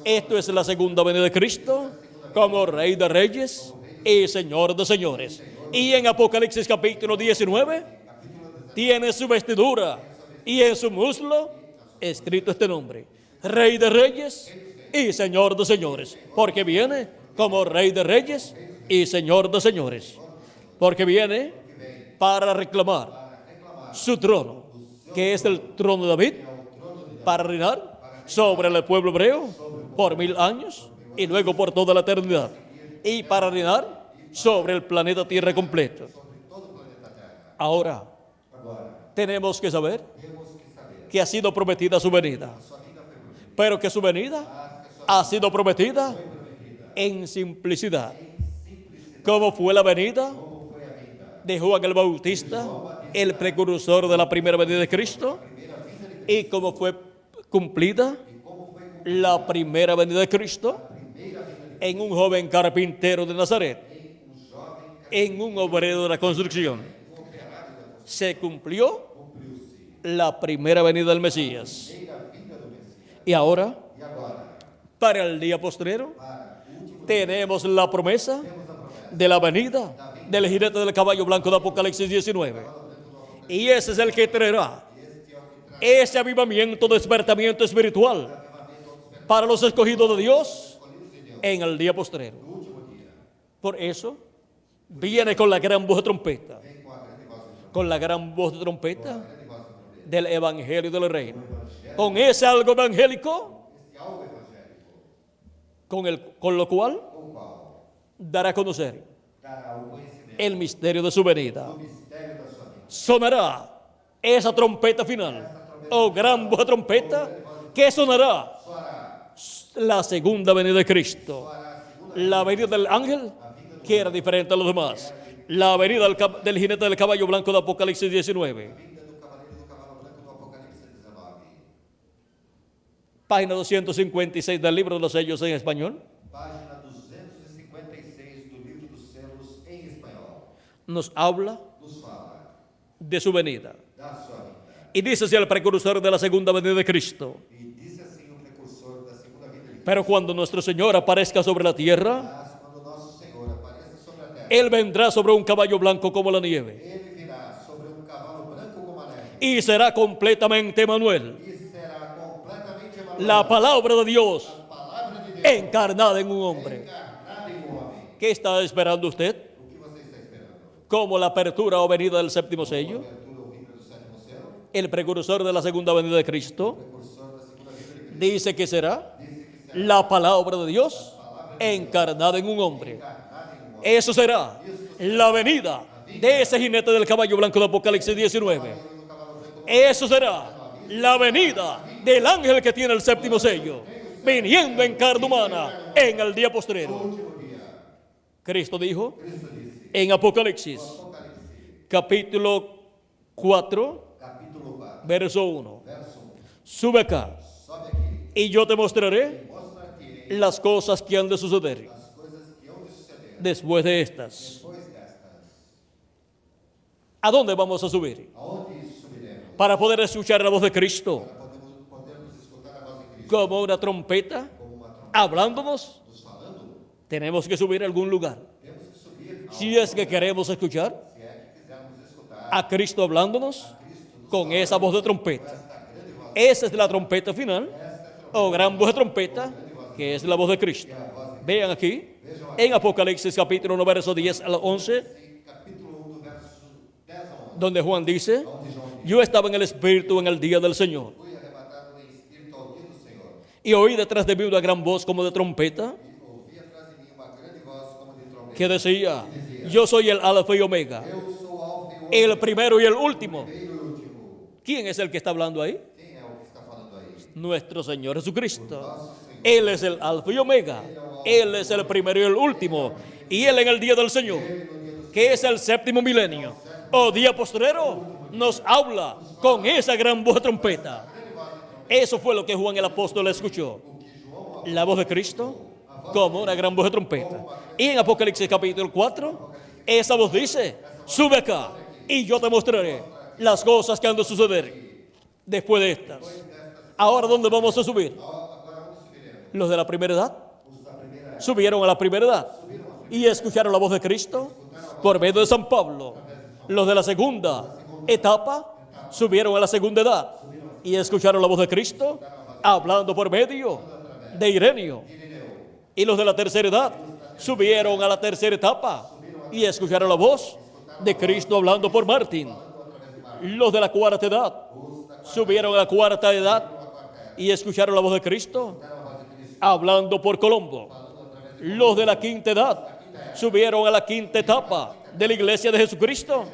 Esto es la segunda venida de Cristo como Rey de Reyes y Señor de Señores. Y en Apocalipsis capítulo 19 tiene su vestidura y en su muslo escrito este nombre: Rey de Reyes y Señor de Señores. Porque viene como Rey de Reyes y Señor de Señores. Porque viene para reclamar su trono, que es el trono de David, para reinar sobre el pueblo hebreo por 1000 años y luego por toda la eternidad, y para reinar sobre el planeta Tierra completo. Ahora agora. tenemos que saber Temos que saber que ha sido prometida su venida, sua vida foi prometida, pero que su venida ha sido prometida en simplicidad, como fue la venida como foi a vinda, de Juan el Bautista, el precursor de la primera venida de Cristo, y como fue cumplida la primera venida de Cristo en un joven carpintero de Nazaret, en un obrero de la construcción. Se cumplió la primera venida del Mesías. Y ahora, e agora, para el día postrero, para o último tenemos la promesa de la venida del jinete del caballo blanco de Apocalipsis 19. Y ese es el que traerá ese avivamiento, despertamiento espiritual para los escogidos de Dios en el día postrero. Por eso viene con la gran voz de trompeta, vem com a grande voz de trombeta, con la gran voz de trompeta grande voz de trombeta, del evangelio del reino, con ese algo evangélico este algo evangélico, con lo cual com o qual dará a conocer dará o conhecimento el misterio de su venida. do mistério da sua vida. Sonará esa trompeta final, o gran voz de trompeta, que sonará Soará, la segunda venida de Cristo, soará a segunda la venida del ángel, que era diferente a los demás, la venida del jinete del caballo blanco de Apocalipsis 19. vinda do cavaleiro do cavalo branco do Apocalipse 19. Página 256 del libro de los sellos en español. Página 256 do livro dos selos em espanhol. Nos habla Nos fala de su venida. da sua vida. Y dice así el precursor de la segunda venida de Cristo: E disse assim o precursor da segunda vinda de Cristo: pero cuando nuestro Señor aparezca sobre la tierra, Mas quando nosso Senhor apareça sobre a terra, Él vendrá sobre un caballo blanco como la nieve, ele virá sobre um cavalo branco como a neve, y será completamente Emanuel, e será completamente Emanuel, la palabra de Dios a palavra de Deus encarnada en un hombre. encarnada em um homem. ¿Qué está esperando usted? O que você está esperando? como la apertura o venida del séptimo sello, abertura ou vinda do sétimo selo, el precursor de la segunda venida de Cristo, precursor da segunda vinda de Cristo, dice que será dice que será la palabra de Dios encarnada en un hombre. Eso será la venida de ese jinete del caballo blanco de Apocalipsis 19. Eso será la venida del ángel que tiene el séptimo sello, viniendo en carne humana en el día postrero. Cristo dijo en Apocalipsis, capítulo 4, capítulo 4, verso 1. verso 1. Sube acá Sobe aqui, y yo te mostraré mostrar-te-ei las cosas que han de suceder as coisas que hão de suceder después de estas. depois destas. ¿A dónde vamos a subir? Aonde subiremos? Para poder escuchar la voz de Cristo Podemos escutar a voz de Cristo como una trompeta como uma trombeta hablándonos. nos falando. Tenemos que subir a algún lugar. Temos que subir Si es que queremos escuchar se é que quisermos escutar a Cristo hablándonos con esa voz de trompeta. esta grande voz. Esa es la trompeta final o gran voz de trompeta, que es la voz de Cristo. Vean aquí en Apocalipsis capítulo 1, verso 10 al 11, Capítulo 1, do verso 10 a 11. donde Juan dice, Onde João diz: yo estaba en el Espíritu en el día del Señor, Fui arrebatado em espírito ao dia do Senhor. y oí detrás de mí una gran voz como de trompeta, E ouvi atrás de mim uma grande voz como de trombeta. que decía, yo soy el Alfa y Omega, Eu sou Alfa e Ômega, el primero y el último. primeiro e último. ¿Quién es el que está hablando ahí? Quem é o que está falando aí? Nuestro Señor Jesucristo. Nosso Senhor. Él es el Alfa y Omega. Él es el primero y el último. Y Él en el día del Señor, que es el séptimo milenio, o día postrero, nos habla con esa gran voz de trompeta. Eso fue lo que Juan el apóstol escuchó. La voz de Cristo como una gran voz de trompeta. Y en Apocalipsis capítulo 4, esa voz dice, sube acá y yo te mostraré las cosas que han de suceder después de estas. Ahora, ¿dónde vamos a subir? Los de la primera edad subieron a la primera edad y escucharon la voz de Cristo por medio de San Pablo. Los de la segunda etapa subieron a la segunda edad y escucharon la voz de Cristo hablando por medio de Ireneo. Y los de la tercera edad subieron a la tercera etapa y escucharon la voz de Cristo hablando por Martín. Los de la cuarta edad subieron a la cuarta edad y escucharon la voz de Cristo hablando por Colombo. Los de la quinta edad subieron a la quinta etapa de la iglesia de Jesucristo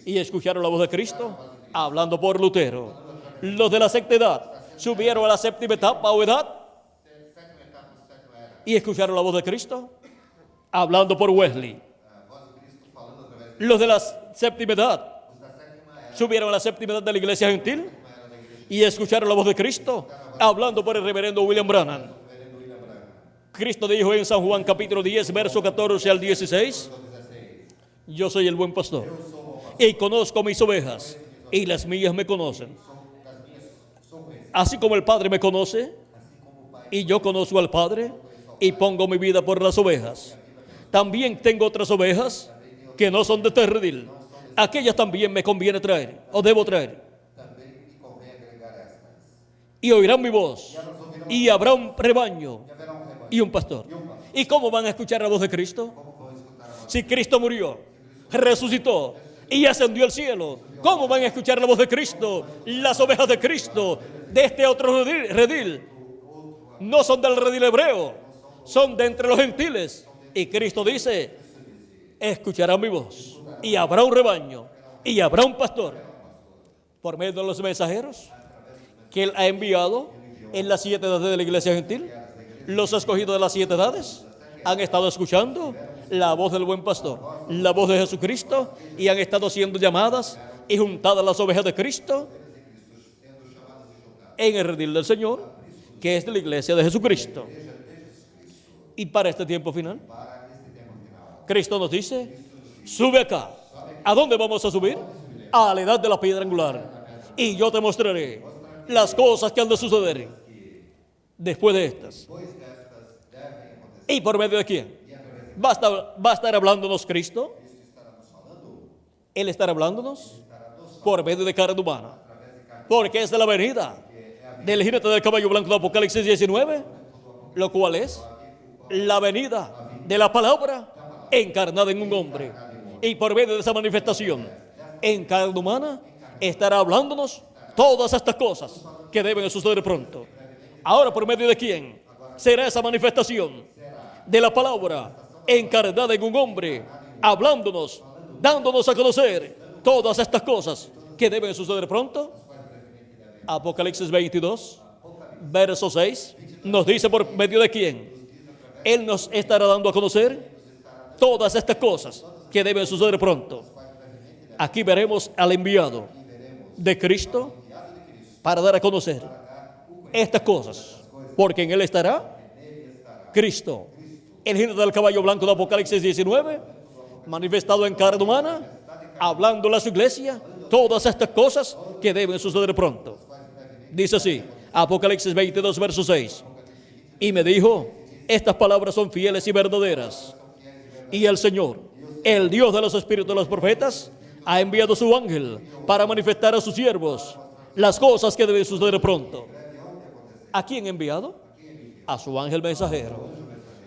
y escucharon la voz de Cristo hablando por Lutero. Los de la sexta edad subieron a la séptima etapa o edad y escucharon la voz de Cristo hablando por Wesley. Los de la séptima edad subieron a la séptima edad de la iglesia gentil y escucharon la voz de Cristo hablando por el reverendo William Branham. Cristo dijo en San Juan capítulo 10, verso 14 al 16, yo soy el buen pastor y conozco mis ovejas y las mías me conocen. Así como el Padre me conoce y yo conozco al Padre y pongo mi vida por las ovejas. También tengo otras ovejas que no son de este redil. Aquellas también me conviene traer o debo traer. Também me convém agregar estas. Y oirán mi voz y habrá un rebaño E haverá rebanho. y un pastor. ¿Y cómo van a escuchar la voz de Cristo? Como vão escutar a voz? Si Cristo murió, resucitó y ascendió al cielo, ¿cómo van a escuchar la voz de Cristo? Las ovejas de Cristo de este otro redil no son del redil hebreo, son de entre los gentiles. Y Cristo dice, escucharán mi voz y habrá un rebaño y habrá un pastor. Por medio de los mensajeros que Él ha enviado en las 7 edades de la iglesia gentil, los escogidos de las 7 edades han estado escuchando la voz del buen pastor, la voz de Jesucristo, y han estado siendo llamadas y juntadas las ovejas de Cristo en el redil del Señor, que es de la iglesia de Jesucristo. Y para este tiempo final, Cristo nos dice, sube acá. ¿A dónde vamos a subir? A la edad de la piedra angular. Y yo te mostraré las cosas que han de suceder después de estas. ¿Y por medio de quién? ¿Va a estar hablándonos Cristo? Él estará hablándonos por medio de carne humana. Porque es de la venida del jinete del caballo blanco de Apocalipsis 19, lo cual es la venida de la palabra encarnada en un hombre. Y por medio de esa manifestación en carne humana estará hablándonos todas estas cosas que deben suceder pronto. Ahora, ¿por medio de quién será esa manifestación? De la palabra encarnada en un hombre, hablándonos, dándonos a conocer todas estas cosas que deben suceder pronto. Apocalipsis 22, verso 6, nos dice por medio de quién Él nos estará dando a conocer todas estas cosas que deben suceder pronto. Aquí veremos al enviado de Cristo para dar a conocer estas cosas, porque en Él estará Cristo, el jinete del caballo blanco de Apocalipsis 19, manifestado en carne humana, hablando a su iglesia todas estas cosas que deben suceder pronto. Dice así, Apocalipsis 22, verso 6. Y me dijo, estas palabras son fieles y verdaderas. Y el Señor, el Dios de los espíritus de los profetas, ha enviado su ángel para manifestar a sus siervos las cosas que deben suceder pronto. ¿A quién ha enviado? A su ángel mensajero.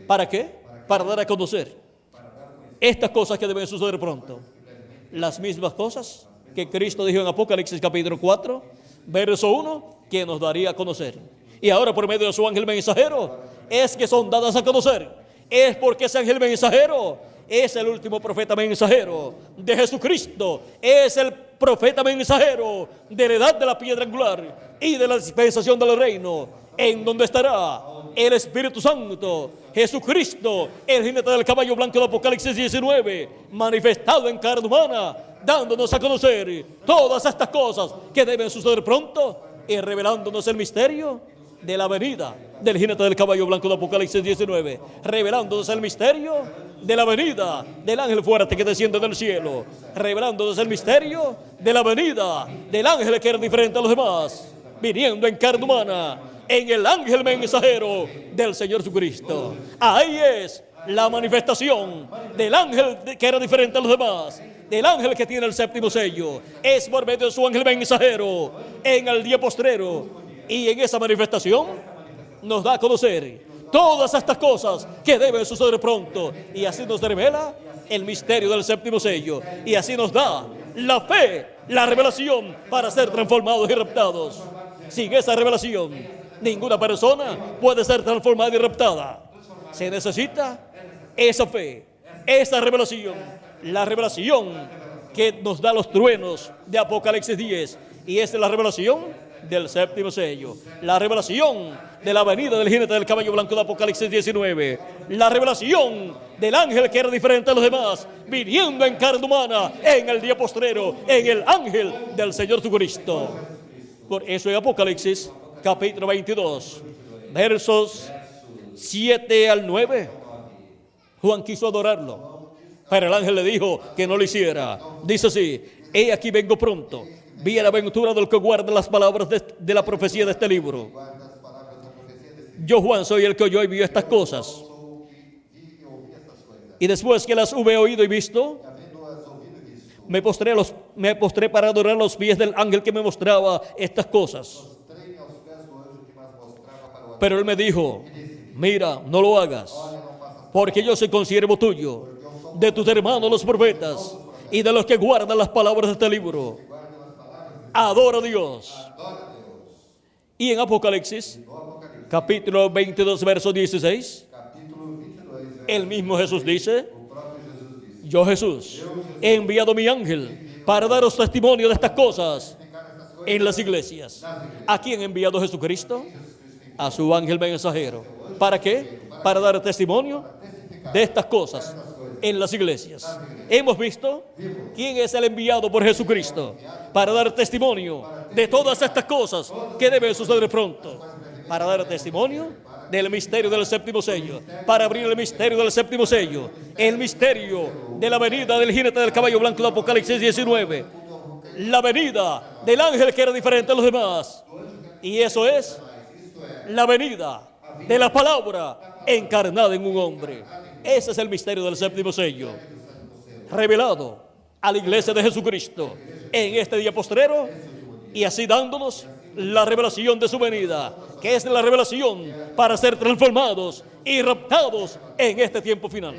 ¿Para qué? Para dar a conocer estas cosas que deben suceder pronto. Las mismas cosas que Cristo dijo en Apocalipsis capítulo 4, verso 1, que nos daría a conocer. Y ahora por medio de su ángel mensajero es que son dadas a conocer. Es porque ese ángel mensajero es el último profeta mensajero de Jesucristo. Es el profeta mensajero de la edad de la piedra angular y de la dispensación del reino, en donde estará el Espíritu Santo, Jesucristo, el jinete del caballo blanco de Apocalipsis 19, manifestado en carne humana, dándonos a conocer todas estas cosas que deben suceder pronto y revelándonos el misterio de la venida del jinete del caballo blanco de Apocalipsis 19, revelándonos el misterio de la venida del ángel fuerte que desciende del cielo, revelándonos el misterio de la venida del ángel que era diferente a los demás, viniendo en carne humana, en el ángel mensajero del Señor Jesucristo. Ahí es la manifestación del ángel que era diferente a los demás, del ángel que tiene el séptimo sello. Es por medio de su ángel mensajero en el día postrero, y en esa manifestación nos da a conocer todas estas cosas que deben suceder pronto, y así nos revela el misterio del séptimo sello, y así nos da la fe, la revelación para ser transformados y raptados. Sin esa revelación, ninguna persona puede ser transformada y raptada. Se necesita esa fe, esa revelación, la revelación que nos da los truenos de Apocalipsis 10, y esa es la revelación del séptimo sello, la revelación de la venida del jinete del caballo blanco de Apocalipsis 19, la revelación del ángel que era diferente a los demás, viniendo en carne humana en el día postrero, en el ángel del Señor Jesucristo. Por eso en Apocalipsis capítulo 22, versos 7 al 9, Juan quiso adorarlo, pero el ángel le dijo que no lo hiciera. Dice así, he aquí vengo pronto. Bienaventurado el que guarda las palabras de la profecía de este libro. Yo, Juan, soy el que oyó y vio estas cosas. Y después que las hube oído y visto, me postré para adorar los pies del ángel que me mostraba estas cosas. Pero él me dijo, mira, no lo hagas, porque yo soy consiervo tuyo, de tus hermanos los profetas, y de los que guardan las palabras de este libro. Adora a Dios. Y en Apocalipsis capítulo 22, verso 16, el mismo Jesús dice, yo, Jesús, he enviado mi ángel para daros testimonio de estas cosas en las iglesias. ¿A quién ha enviado Jesucristo? A su ángel mensajero. ¿Para qué? Para dar testimonio de estas cosas en las iglesias. Hemos visto quién es el enviado por Jesucristo para dar testimonio de todas estas cosas que deben suceder pronto, para dar testimonio del misterio del séptimo sello, para abrir el misterio del séptimo sello, el misterio de la venida del jinete del caballo blanco de Apocalipsis 19, la venida del ángel que era diferente a los demás, y eso es la venida de la palabra encarnada en un hombre. Ese es el misterio del séptimo sello, revelado a la iglesia de Jesucristo en este día postrero, y así dándonos la revelación de su venida, que es la revelación para ser transformados y raptados en este tiempo final.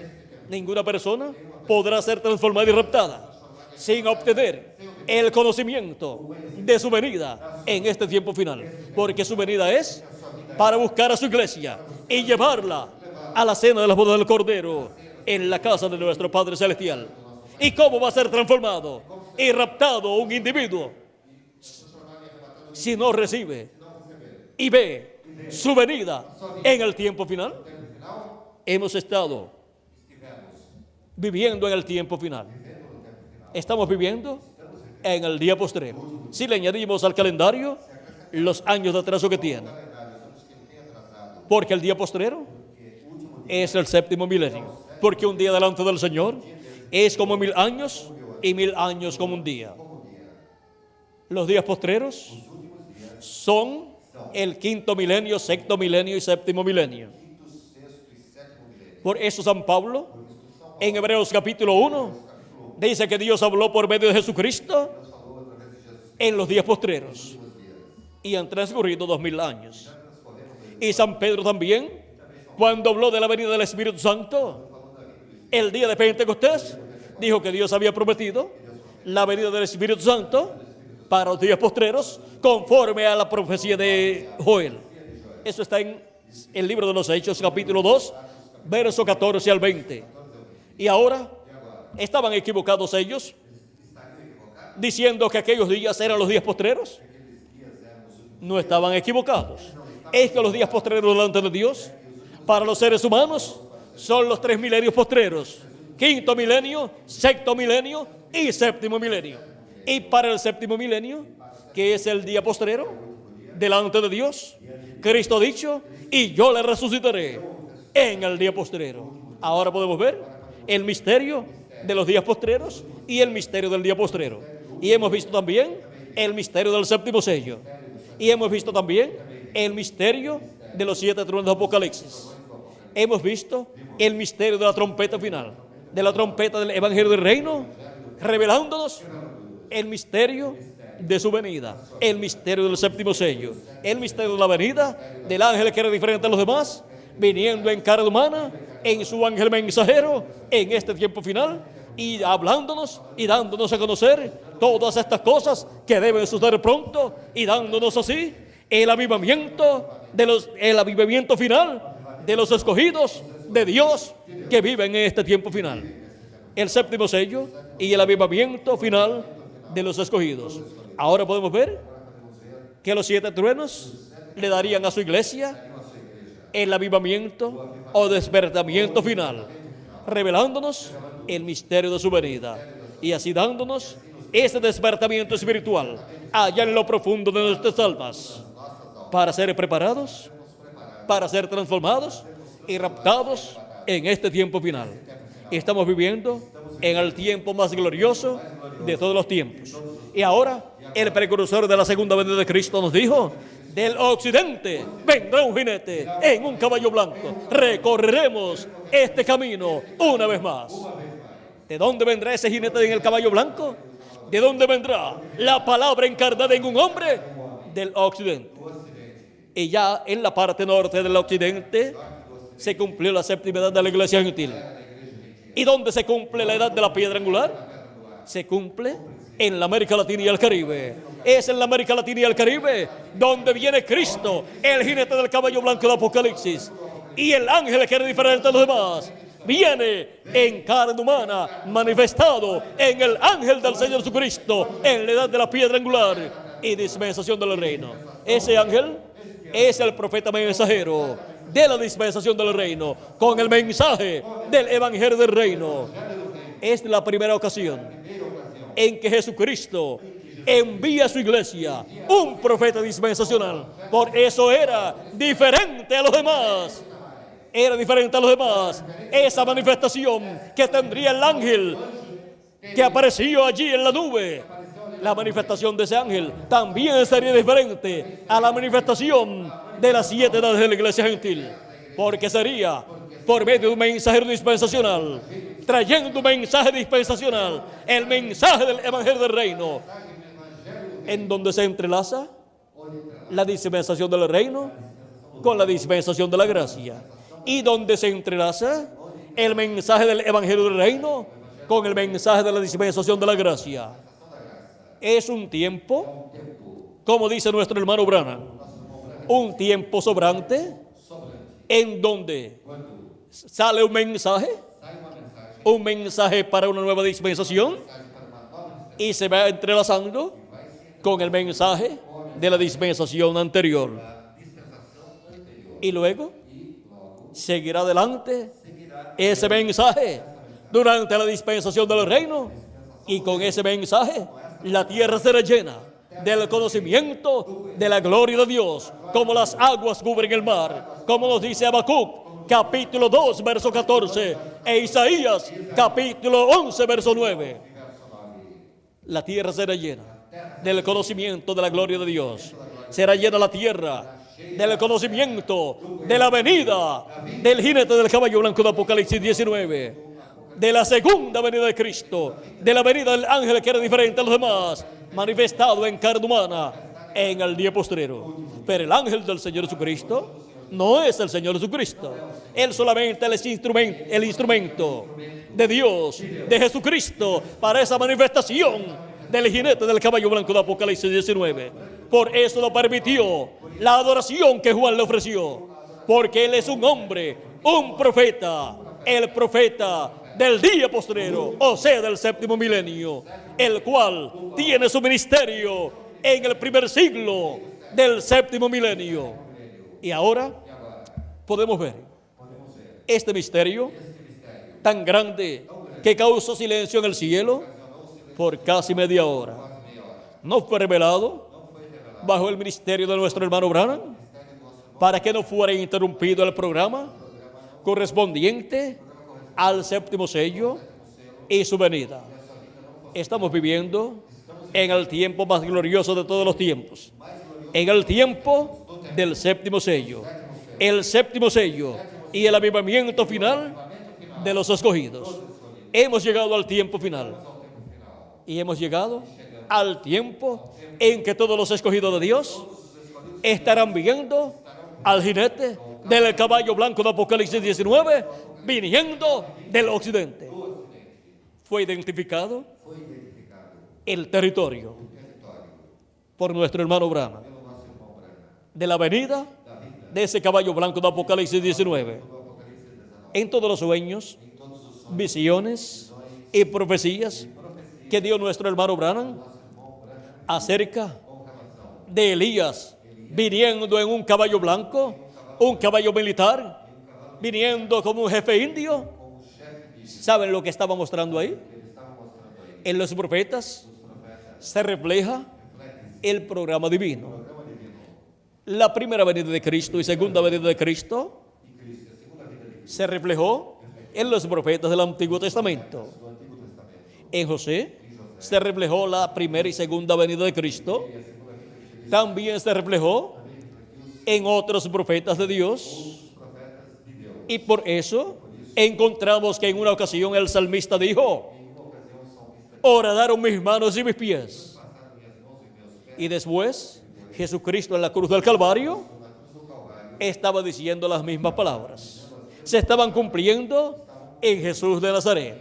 Ninguna persona podrá ser transformada y raptada sin obtener el conocimiento de su venida en este tiempo final, porque su venida es para buscar a su iglesia y llevarla a la cena de las bodas del Cordero en la casa de nuestro Padre Celestial. ¿Y cómo va a ser transformado y raptado un individuo si no recibe y ve su venida en el tiempo final? Hemos estado viviendo en el tiempo final. Estamos viviendo en el día postrero. Si le añadimos al calendario los años de atraso que tiene, porque el día postrero es el séptimo milenio, porque un día delante del Señor es como 1000 años y 1000 años como un día. Los días postreros son el quinto milenio, sexto milenio y séptimo milenio. Por eso San Pablo en Hebreos capítulo 1 dice que Dios habló por medio de Jesucristo en los días postreros y han transcurrido 2000 años. Y San Pedro también, cuando habló de la venida del Espíritu Santo el día de Pentecostés, dijo que Dios había prometido la venida del Espíritu Santo para los días postreros conforme a la profecía de Joel. Eso está en el libro de los Hechos capítulo 2 verso 14 al 20. Y ahora estaban equivocados ellos diciendo que aquellos días eran los días postreros. No estaban equivocados. Es que los días postreros delante de Dios para los seres humanos son los 3 milenios postreros: quinto milenio, sexto milenio y séptimo milenio. Y para el séptimo milenio, que es el día postrero delante de Dios, Cristo ha dicho: y yo le resucitaré en el día postrero. Ahora podemos ver el misterio de los días postreros y el misterio del día postrero. Y hemos visto también el misterio del séptimo sello. Y hemos visto también el misterio de los 7 truenos de Apocalipsis. Hemos visto el misterio de la trompeta final, de la trompeta del Evangelio del Reino, revelándonos el misterio de su venida, el misterio del séptimo sello, el misterio de la venida del ángel que era diferente a los demás, viniendo en carne humana, en su ángel mensajero, en este tiempo final, y hablándonos y dándonos a conocer todas estas cosas que deben suceder pronto, y dándonos así el avivamiento final de los escogidos de Dios que viven en este tiempo final. El séptimo sello y el avivamiento final de los escogidos. Ahora podemos ver que los 7 truenos le darían a su iglesia el avivamiento o despertamiento final, revelándonos el misterio de su venida y así dándonos ese despertamiento espiritual allá en lo profundo de nuestras almas para ser preparados, para ser transformados y raptados en este tiempo final. Estamos viviendo en el tiempo más glorioso de todos los tiempos. Y ahora el precursor de la segunda venida de Cristo nos dijo: del occidente vendrá un jinete en un caballo blanco. Recorreremos este camino una vez más. ¿De dónde vendrá ese jinete en el caballo blanco? ¿De dónde vendrá la palabra encarnada en un hombre? Del occidente. Y ya en la parte norte del occidente se cumplió la séptima edad de la iglesia gentil. ¿Y dónde se cumple la edad de la piedra angular? Se cumple en la América Latina y el Caribe. Es en la América Latina y el Caribe donde viene Cristo, el jinete del caballo blanco de Apocalipsis. Y el ángel que era diferente a los demás viene en carne humana, manifestado en el ángel del Señor Jesucristo, en la edad de la piedra angular y dispensación del reino. Ese ángel es el profeta mensajero de la dispensación del reino, con el mensaje del Evangelio del Reino. Es la primera ocasión en que Jesucristo envía a su iglesia un profeta dispensacional. Por eso era diferente a los demás. Era diferente a los demás. Esa manifestación que tendría el ángel que apareció allí en la nube, la manifestación de ese ángel también sería diferente a la manifestación de las 7 edades de la iglesia gentil, porque sería por medio de un mensajero dispensacional, trayendo un mensaje dispensacional, el mensaje del Evangelio del Reino, en donde se entrelaza la dispensación del reino con la dispensación de la gracia, y donde se entrelaza el mensaje del Evangelio del Reino con el mensaje de la dispensación de la gracia. Es un tiempo, como dice nuestro hermano Branham, un tiempo sobrante en donde sale un mensaje para una nueva dispensación y se va entrelazando con el mensaje de la dispensación anterior. Y luego seguirá adelante ese mensaje durante la dispensación del reino, y con ese mensaje la tierra será llena del conocimiento de la gloria de Dios, como las aguas cubren el mar, como nos dice Habacuc capítulo 2 verso 14 e Isaías capítulo 11 verso 9. La tierra será llena del conocimiento de la gloria de Dios. Será llena la tierra del conocimiento de la venida del jinete del caballo blanco de Apocalipsis 19, de la segunda venida de Cristo, de la venida del ángel que era diferente a los demás, manifestado en carne humana en el día postrero. Pero el ángel del Señor Jesucristo no es el Señor Jesucristo. Él solamente es el instrumento de Dios, de Jesucristo, para esa manifestación del jinete del caballo blanco de Apocalipsis 19. Por eso lo permitió la adoración que Juan le ofreció, porque él es un hombre, un profeta, el profeta del día postrero, o sea, del séptimo milenio, el cual tiene su ministerio en el primer siglo del séptimo milenio. Y ahora podemos ver este misterio tan grande que causó silencio en el cielo por casi media hora. No fue revelado bajo el ministerio de nuestro hermano Branham, para que no fuera interrumpido el programa correspondiente al séptimo sello y su venida. Estamos viviendo en el tiempo más glorioso de todos los tiempos, en el tiempo del séptimo sello, el séptimo sello y el avivamiento final de los escogidos. Hemos llegado al tiempo final y hemos llegado al tiempo en que todos los escogidos de Dios estarán viendo al jinete del caballo blanco de Apocalipsis 19 viniendo del occidente. Fue identificado el territorio por nuestro hermano Branham de la venida de ese caballo blanco de Apocalipsis 19. En todos los sueños, visiones y profecías que dio nuestro hermano Branham acerca de Elías viniendo en un caballo blanco, un caballo militar, viniendo como un jefe indio. ¿Saben lo que estaba mostrando ahí? En los profetas se refleja el programa divino. La primera venida de Cristo y segunda venida de Cristo se reflejó en los profetas del Antiguo Testamento. En José se reflejó la primera y segunda venida de Cristo. También se reflejó en otros profetas de Dios. Y por eso encontramos que en una ocasión el salmista dijo: horadaron mis manos y mis pies. Y después Jesucristo en la cruz del Calvario estaba diciendo las mismas palabras. Se estaban cumpliendo en Jesús de Nazaret.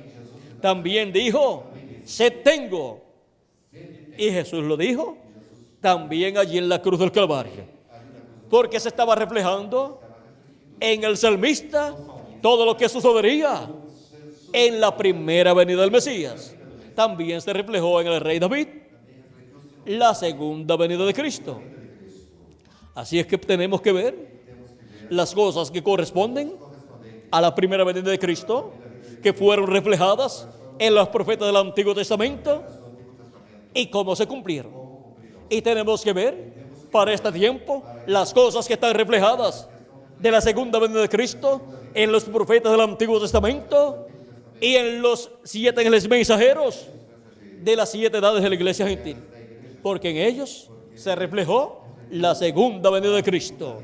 También dijo: sed tengo. Y Jesús lo dijo también allí en la cruz del Calvario, porque se estaba reflejando en el salmista todo lo que sucedería en la primera venida del Mesías. También se reflejó en el rey David la segunda venida de Cristo. Así es que tenemos que ver las cosas que corresponden a la primera venida de Cristo, que fueron reflejadas en los profetas del Antiguo Testamento, y cómo se cumplieron. Y tenemos que ver para este tiempo las cosas que están reflejadas de la segunda venida de Cristo en los profetas del Antiguo Testamento y en los 7 ángeles mensajeros de las 7 edades de la iglesia gentil, porque en ellos se reflejó la segunda venida de Cristo.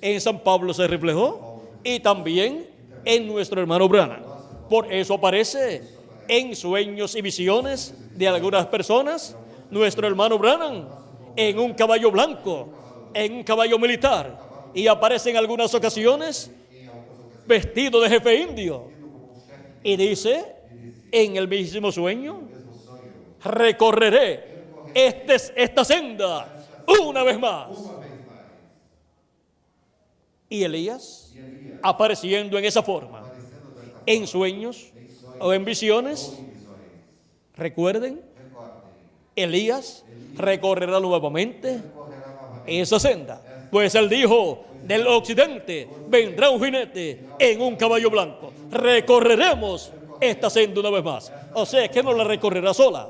En San Pablo se reflejó, y también en nuestro hermano Branham. Por eso aparece en sueños y visiones de algunas personas nuestro hermano Branham en un caballo blanco, en un caballo militar, y aparece en algunas ocasiones vestido de jefe indio, y dice en el mismo sueño, recorreré esta senda una vez más. Y Elías, apareciendo en esa forma, en sueños o en visiones, recuerden, Elías recorrerá nuevamente esa senda. Pues él dijo, del occidente vendrá un jinete en un caballo blanco. Recorreremos esta senda una vez más. O sea que no la recorrerá sola,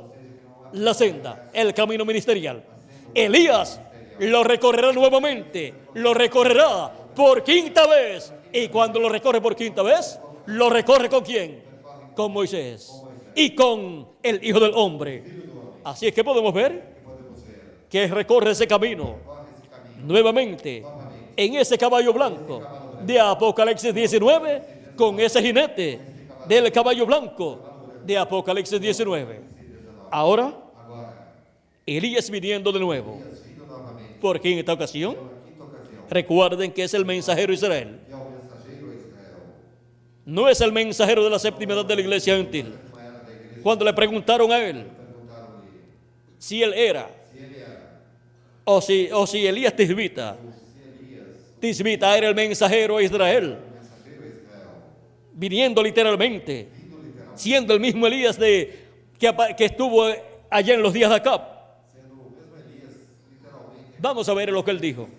la senda, el camino ministerial. Elías lo recorrerá nuevamente, lo recorrerá por quinta vez. Y cuando lo recorre por quinta vez, lo recorre ¿con quién? Con Moisés y con el Hijo del Hombre. Así es que podemos ver que recorre ese camino nuevamente en ese caballo blanco de Apocalipsis 19, con ese jinete del caballo blanco de Apocalipsis 19. Ahora, Elías viniendo de nuevo. Porque en esta ocasión, recuerden que es el mensajero Israel. No es el mensajero de la séptima edad de la iglesia gentil. Cuando le preguntaron a él si él era, o si Elías Tisbita era el mensajero a Israel, viniendo literalmente, siendo el mismo Elías que estuvo allá en los días de Acab. Vamos a ver lo que él dijo.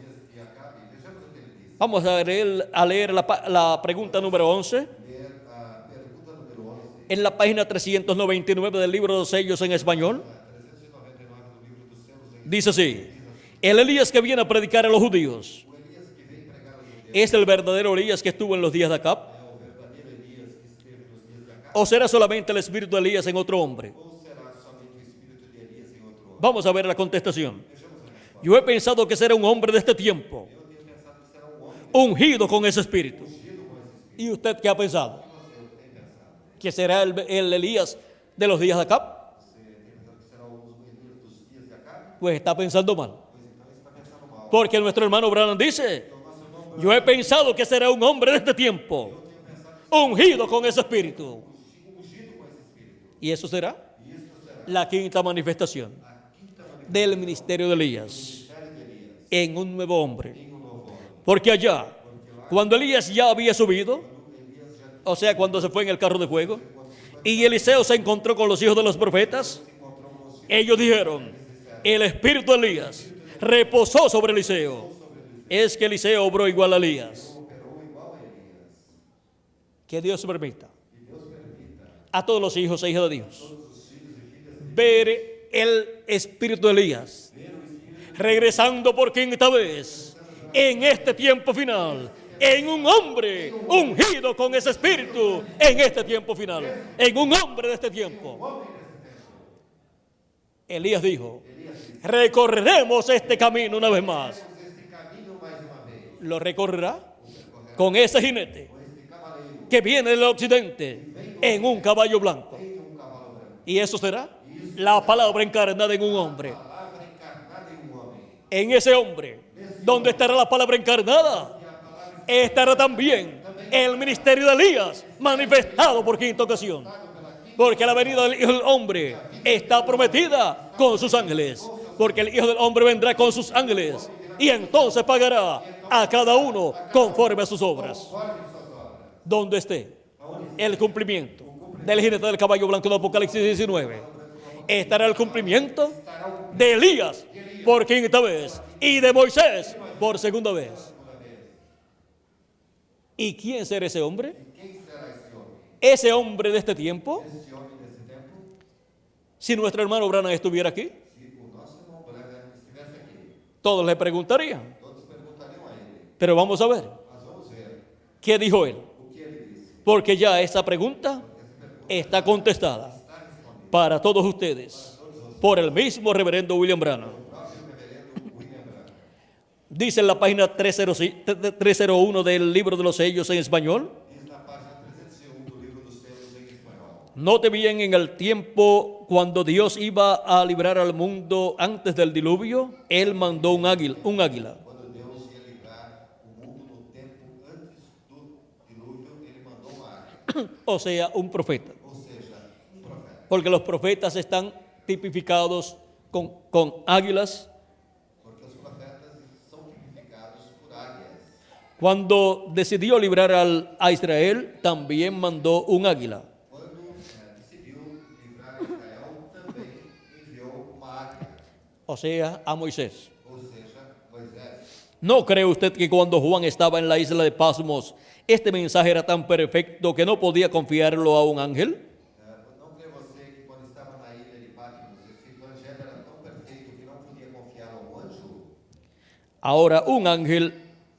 Vamos a leer la pregunta número 11. En la página 399 del libro de los sellos en español. Dice así: el Elías que viene a predicar a los judíos ¿es el verdadero Elías que estuvo en los días de Acab? ¿O será solamente el espíritu de Elías en otro hombre? Vamos a ver la contestación. Yo he pensado que será un hombre de este tiempo, ungido con ese espíritu. ¿Y usted qué ha pensado? ¿Que será el Elías de los días de Acab? Pues está pensando mal. Porque nuestro hermano Branham dice: yo he pensado que será un hombre de este tiempo, ungido con ese espíritu. ¿Y eso será? La quinta manifestación del ministerio de Elías en un nuevo hombre. Porque allá, cuando Elías ya había subido, o sea, cuando se fue en el carro de fuego, y Eliseo se encontró con los hijos de los profetas, ellos dijeron: el espíritu de Elías reposó sobre Eliseo. Es que Eliseo obró igual a Elías. Que Dios permita a todos los hijos e hijas de Dios ver el espíritu de Elías regresando por quinta vez en este tiempo final, en un hombre ungido con ese espíritu, en este tiempo final, en un hombre de este tiempo. Elías dijo: recorreremos este camino una vez más. Lo recorrerá con ese jinete que viene del occidente en un caballo blanco. Y eso será la palabra encarnada en un hombre. En ese hombre, donde estará la palabra encarnada, estará también el ministerio de Elías manifestado por quinta ocasión. Porque la venida del Hijo del Hombre está prometida con sus ángeles. Porque el Hijo del Hombre vendrá con sus ángeles y entonces pagará a cada uno conforme a sus obras. Donde esté el cumplimiento del jinete del caballo blanco de Apocalipsis 19, estará el cumplimiento de Elías por quinta vez y de Moisés por segunda vez. ¿Y quién será ese hombre? Ese hombre de este tiempo. Si nuestro hermano Branham estuviera aquí, todos le preguntarían. Pero vamos a ver qué dijo él, porque ya esa pregunta está contestada para todos ustedes por el mismo reverendo William Branham. Dice en la página 301 del libro de los sellos en español: note bien, en el tiempo cuando Dios iba a librar al mundo antes del diluvio, Él mandó un águila. O sea, un profeta. Porque los profetas están tipificados con águilas. Porque os profetas são tipificados por águias. Cuando decidió librar a Israel, también mandó un águila. Quando decidiu livrar Israel, também enviou uma águia, O sea, a Moisés. ou seja, Moisés. ¿No cree usted que cuando Juan estaba en la isla de Pasmos, este mensaje era tan perfecto que no podía confiarlo a un ángel? Não crê você que quando estava na ilha de Patmos, esse evangelho era tão perfeito que não podia confiar ao anjo? Ahora, un ángel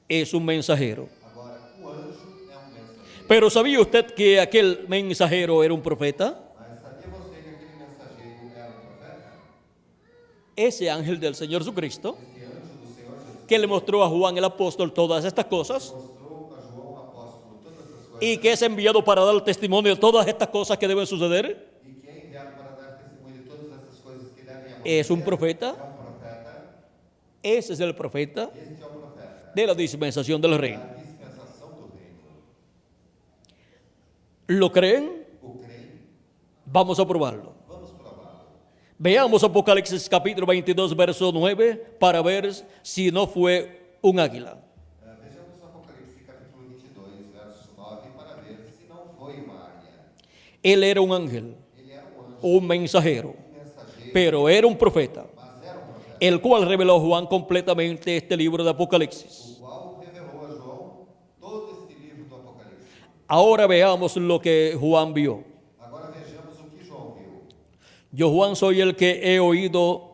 es un mensajero. Agora, o anjo é um mensageiro. Pero ¿sabía usted que aquel mensajero era un profeta? Mas sabia você que aquele mensageiro era um profeta? Ese ángel del Señor Jesucristo, Esse anjo do Senhor Jesus que le mostró a Juan el apóstol todas estas cosas mostrou a João apóstolo todas essas coisas y que es enviado para dar testimonio de todas estas cosas que deben suceder, e que é enviado para dar testemunho de todas essas coisas que devem acontecer. es un profeta. É um profeta. Ese es el profeta Este é o profeta de la dispensación del reino. da dispensação do reino. ¿Lo creen? O creem? Vamos a probarlo. Vamos prová-lo. Veamos Apocalipsis capítulo 22, verso 9, para ver si no fue un águila. Vejamos Apocalipse capítulo 22, verso 9, para ver se não foi uma águia. Él era un ángel, Ele era um anjo, un mensajero, um mensageiro, pero era un profeta, mas era um profeta, el cual reveló a Juan completamente este libro de Apocalipsis. o qual revelou a João todo este livro do Apocalipse. Ahora veamos lo que Juan vio. Agora vejamos o que João viu. Yo Juan soy el que he oído,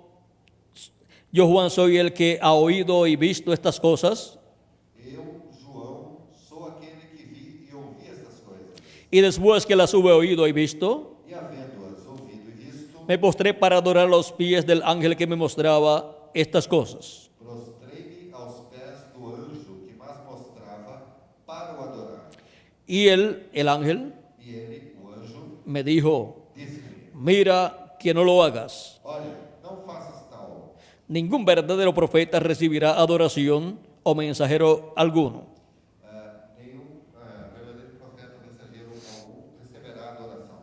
yo Juan soy el que ha oído y visto estas cosas, Eu, João, sou aquele que vi e ouvi essas coisas. y después que las hube oído y visto, E havendo-as ouvido e visto, me postré para adorar a los pies del ángel que me mostraba estas cosas. prostrei-me aos pés do anjo que mais mostrava para o adorar. Y él, el ángel, E ele, o anjo, me dijo, disse-me: mira que no lo hagas. Olha, não faças tal. Ningún verdadero profeta recibirá adoración o mensajero alguno, Nenhum verdadeiro profeta ou mensageiro algum receberá adoração.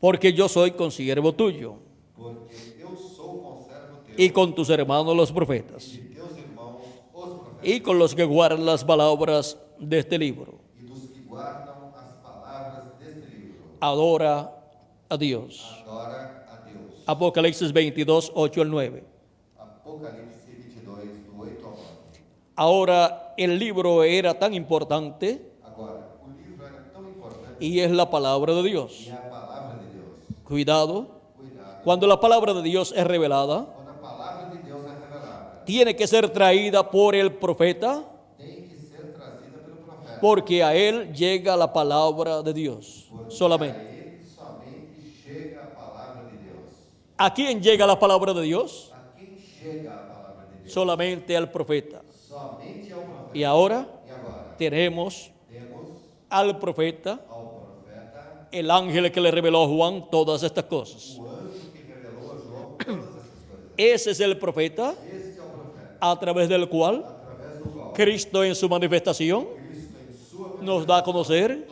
porque yo soy consiervo tuyo Porque eu sou conservo teu y con tus hermanos los profetas, e teus irmãos, os profetas, y con los que guardan las palabras de este libro. e dos que guardam as palavras deste livro. Adora a Dios. Adora a Deus. Apocalipsis 22, 8 al 9. Apocalipse 22, do 8 ao 9. Ahora, el libro era tan importante Agora, o livro era tão importante y es la palabra de Dios. e é a palavra de Deus. Cuidado, Cuidado. cuando la palabra de Dios es revelada, Quando a palavra de Deus é revelada, tiene que ser traída por el profeta, tem que ser trazida pelo profeta. porque a él llega la palabra de Dios Porque solamente. a ele somente chega a palavra de Deus. ¿A quién llega la palabra de Dios? A quem chega a palavra de Deus? Solamente al profeta. Somente ao profeta. Y ahora E agora? tenemos Temos al profeta, ao profeta, el ángel que le reveló a Juan todas estas cosas. o anjo que revelou a João todas essas coisas. Ese es el profeta Este é o profeta, a través del cual através do qual Cristo en su manifestación Cristo em sua nos da a conocer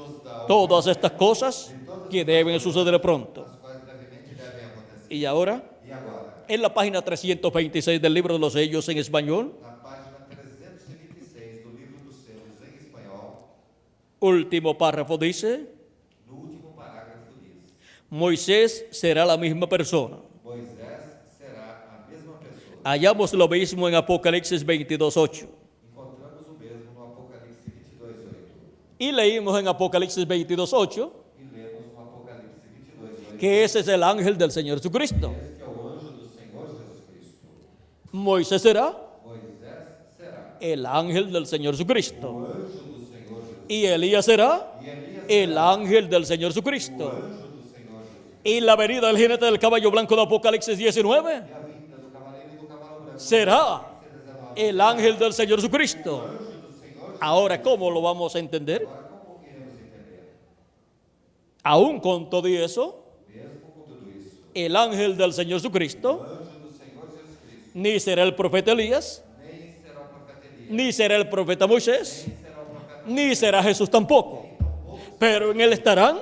todas estas cosas que deben suceder pronto. as quais brevemente devem acontecer. Y ahora, E agora, en la página 326 del libro de los sellos en español, na página 326 do livro dos selos em espanhol, último párrafo dice, no último parágrafo diz: Moisés será la misma persona. Moisés será a mesma pessoa. Hallamos lo mismo en Apocalipsis 22:8. Encontramos o mesmo no Apocalipse 22:8. Y leímos en Apocalipsis 22:8 E lemos no Apocalipse 22:8 que ese es el ángel del Señor Jesucristo. este é o anjo do Senhor Jesus Cristo. Moisés será Moisés será el ángel del Señor Jesucristo. o anjo do Senhor Jesus. Y Elías será E Elias el ángel del Señor Jesucristo. o anjo do Senhor Jesus. Y la venida del jinete del caballo blanco de Apocalipsis 19 E a vinda do cavaleiro e do cavalo branco será el ángel del Señor Jesucristo. do Senhor. Ahora, ¿cómo lo vamos a entender? Agora, como queremos entender? Aún con todo eso, Mesmo com tudo isso, el ángel del Señor o Jesucristo anjo do Senhor Jesus Cristo ni será el profeta Elías, nem será o profeta Elias, ni será el profeta Moisés, nem será o profeta, ni será Jesús tampoco. Pero en él estarán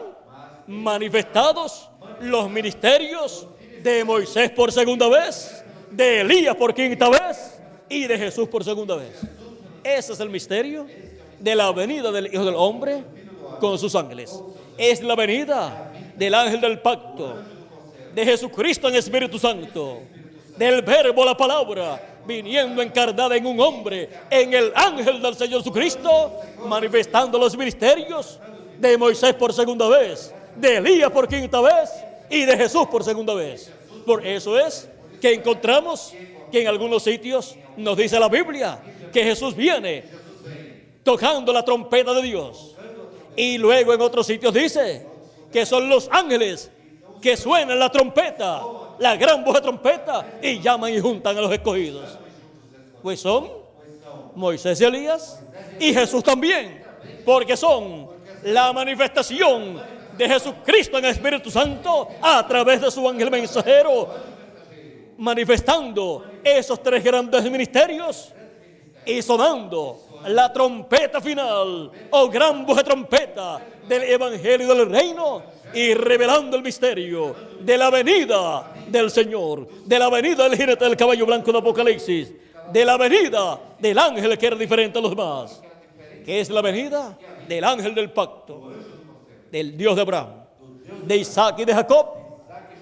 manifestados los ministerios de Moisés por segunda vez, de Elías por quinta vez y de Jesús por segunda vez. Ese es el misterio de la venida del Hijo del Hombre con sus ángeles. Es la venida del ángel del pacto, de Jesucristo en Espíritu Santo, del Verbo, la palabra, viniendo encarnada en un hombre, en el ángel del Señor Jesucristo, manifestando los ministerios de Moisés por segunda vez, de Elías por quinta vez y de Jesús por segunda vez. Por eso es que encontramos que en algunos sitios nos dice la Biblia que Jesús viene tocando la trompeta de Dios, y luego en otros sitios dice que son los ángeles que suenan la trompeta, la gran voz de trompeta, y llaman y juntan a los escogidos. Pues son Moisés y Elías y Jesús también, porque son la manifestación de Jesucristo en el Espíritu Santo a través de su ángel mensajero, manifestando esos tres grandes ministerios y sonando la trompeta final o gran voz de trompeta del Evangelio del Reino, y revelando el misterio de la venida del Señor, de la venida del jinete del caballo blanco de Apocalipsis, de la venida del ángel que era diferente a los demás, que es la venida del ángel del pacto, del Dios de Abraham, de Isaac y de Jacob,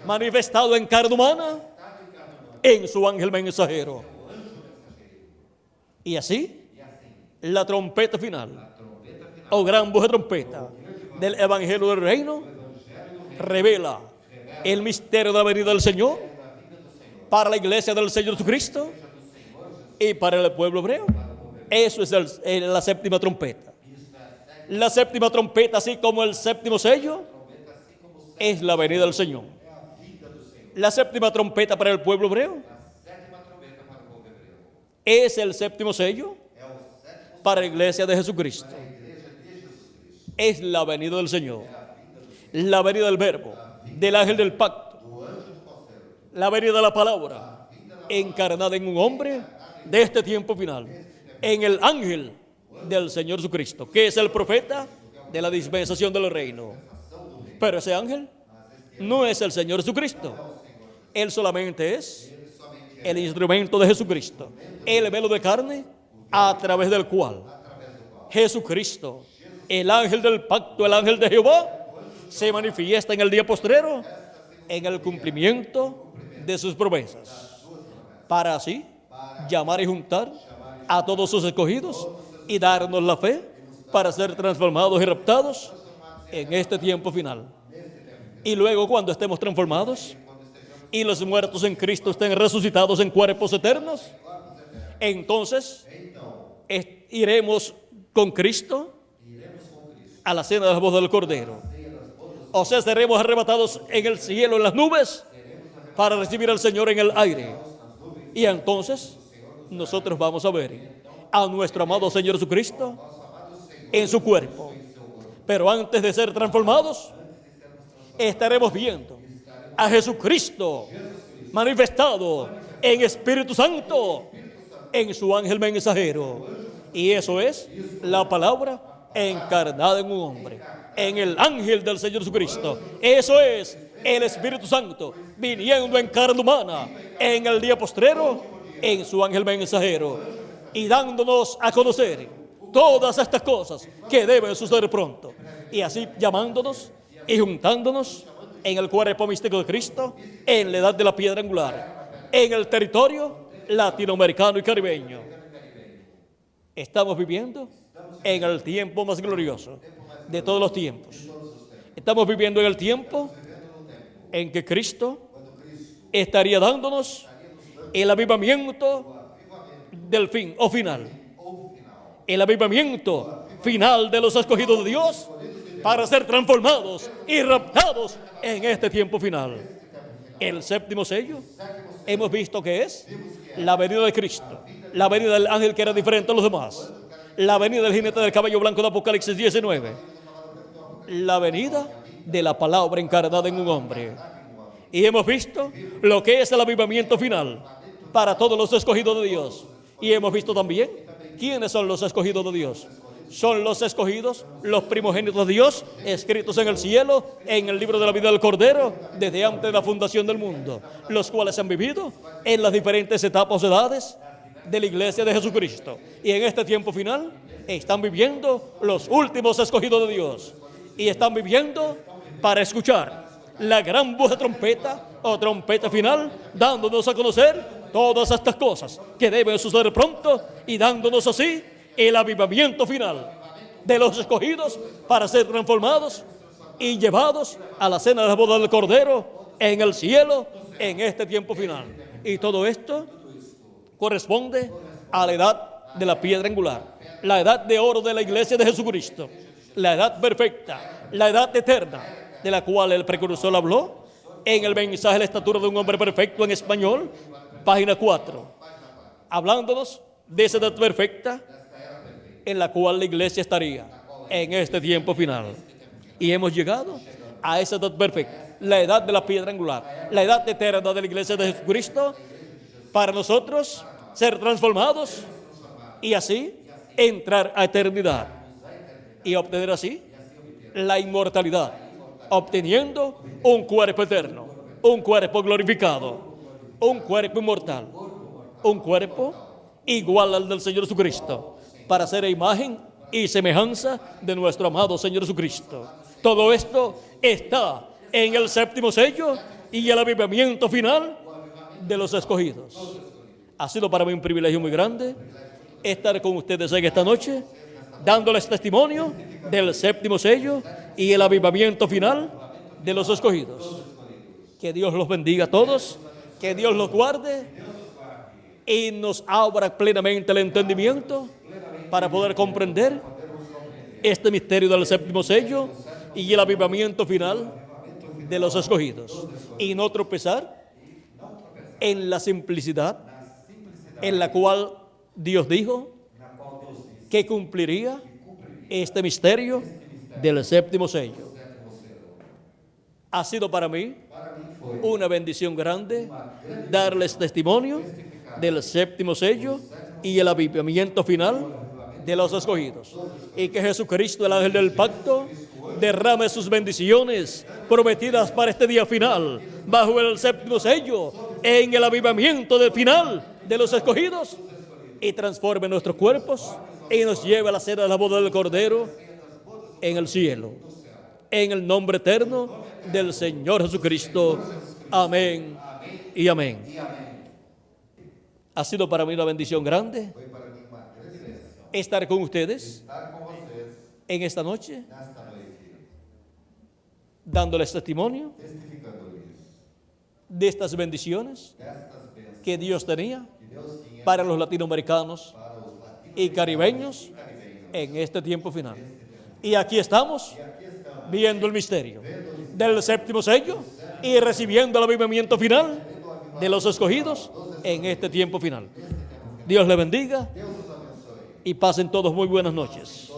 manifestado en carne humana en su ángel mensajero. Y así, la trompeta final, o gran voz de trompeta del Evangelio del Reino, revela el misterio de la venida del Señor para la iglesia del Señor Jesucristo y para el pueblo hebreo. Eso es la séptima trompeta. La séptima trompeta, así como el séptimo sello, es la venida del Señor. La séptima trompeta para el pueblo hebreo es el séptimo sello para la iglesia de Jesucristo. Es la venida del Señor, la venida del Verbo, del ángel del pacto, la venida de la palabra encarnada en un hombre de este tiempo final, en el ángel del Señor Jesucristo, que es el profeta de la dispensación del reino. Pero ese ángel no es el Señor Jesucristo. Él solamente es el instrumento de Jesucristo, el velo de carne a través del cual Jesucristo, el ángel del pacto, el ángel de Jehová, se manifiesta en el día postrero en el cumplimiento de sus promesas, para así llamar y juntar a todos sus escogidos y darnos la fe para ser transformados y raptados en este tiempo final. Y luego, cuando estemos transformados y los muertos en Cristo estén resucitados en cuerpos eternos, entonces iremos con Cristo a la cena de la boda del Cordero. O sea, seremos arrebatados en el cielo, en las nubes, para recibir al Señor en el aire. Y entonces nosotros vamos a ver a nuestro amado Señor Jesucristo en su cuerpo. Pero antes de ser transformados, estaremos viendo a Jesucristo manifestado en Espíritu Santo, en su ángel mensajero. Y eso es la palabra encarnada en un hombre, en el ángel del Señor Jesucristo. Eso es el Espíritu Santo viniendo en carne humana en el día postrero, en su ángel mensajero, y dándonos a conocer todas estas cosas que deben suceder pronto, y así llamándonos y juntándonos en el cuerpo místico de Cristo, en la edad de la piedra angular, en el territorio latinoamericano y caribeño. Estamos viviendo en el tiempo más glorioso de todos los tiempos. Estamos viviendo en el tiempo en que Cristo estaría dándonos el avivamiento del fin o final. El avivamiento final de los escogidos de Dios para ser transformados y raptados en este tiempo final. El séptimo sello hemos visto que es la venida de Cristo, la venida del ángel que era diferente a los demás, la venida del jinete del caballo blanco de Apocalipsis 19, la venida de la palabra encarnada en un hombre. Y hemos visto lo que es el avivamiento final para todos los escogidos de Dios. Y hemos visto también quiénes son los escogidos de Dios. son los escogidos, los primogénitos de Dios, escritos en el cielo, en el libro de la vida del Cordero, desde antes de la fundación del mundo, los cuales han vivido en las diferentes etapas o edades de la iglesia de Jesucristo. Y en este tiempo final están viviendo los últimos escogidos de Dios. Y están viviendo para escuchar la gran voz de trompeta o trompeta final, dándonos a conocer todas estas cosas que deben suceder pronto y dándonos así el avivamiento final de los escogidos para ser transformados y llevados a la cena de la boda del Cordero en el cielo en este tiempo final. Y todo esto corresponde a la edad de la piedra angular, la edad de oro de la iglesia de Jesucristo, la edad perfecta, la edad eterna, de la cual el precursor habló en el mensaje de la estatura de un hombre perfecto en español, página 4, hablándonos de esa edad perfecta en la cual la iglesia estaría en este tiempo final. Y hemos llegado a esa edad perfecta, la edad de la piedra angular, la edad eterna de la iglesia de Jesucristo, para nosotros ser transformados y así entrar a eternidad y obtener así la inmortalidad, obteniendo un cuerpo eterno, un cuerpo glorificado, un cuerpo inmortal, un cuerpo igual al del Señor Jesucristo, para ser imagen y semejanza de nuestro amado Señor Jesucristo. Todo esto está en el séptimo sello y el avivamiento final de los escogidos. Ha sido para mí un privilegio muy grande estar con ustedes en esta noche, dándoles testimonio del séptimo sello y el avivamiento final de los escogidos. Que Dios los bendiga a todos, que Dios los guarde y nos abra plenamente el entendimiento para poder comprender este misterio del séptimo sello y el avivamiento final de los escogidos, y no tropezar en la simplicidad en la cual Dios dijo que cumpliría este misterio del séptimo sello. Ha sido para mí una bendición grande darles testimonio del séptimo sello y el avivamiento final de los escogidos, y que Jesucristo, el ángel del pacto, derrame sus bendiciones prometidas para este día final bajo el séptimo sello en el avivamiento del final de los escogidos, y transforme nuestros cuerpos y nos lleve a la cena de la boda del Cordero en el cielo, en el nombre eterno del Señor Jesucristo. Amén y amén. Ha sido para mí una bendición grande estar con ustedes en esta noche, dándoles testimonio de estas bendiciones que Dios tenía para los latinoamericanos y caribeños en este tiempo final. Y aquí estamos viendo el misterio del séptimo sello y recibiendo el avivamiento final de los escogidos en este tiempo final. Dios les bendiga y pasen todos muy buenas noches.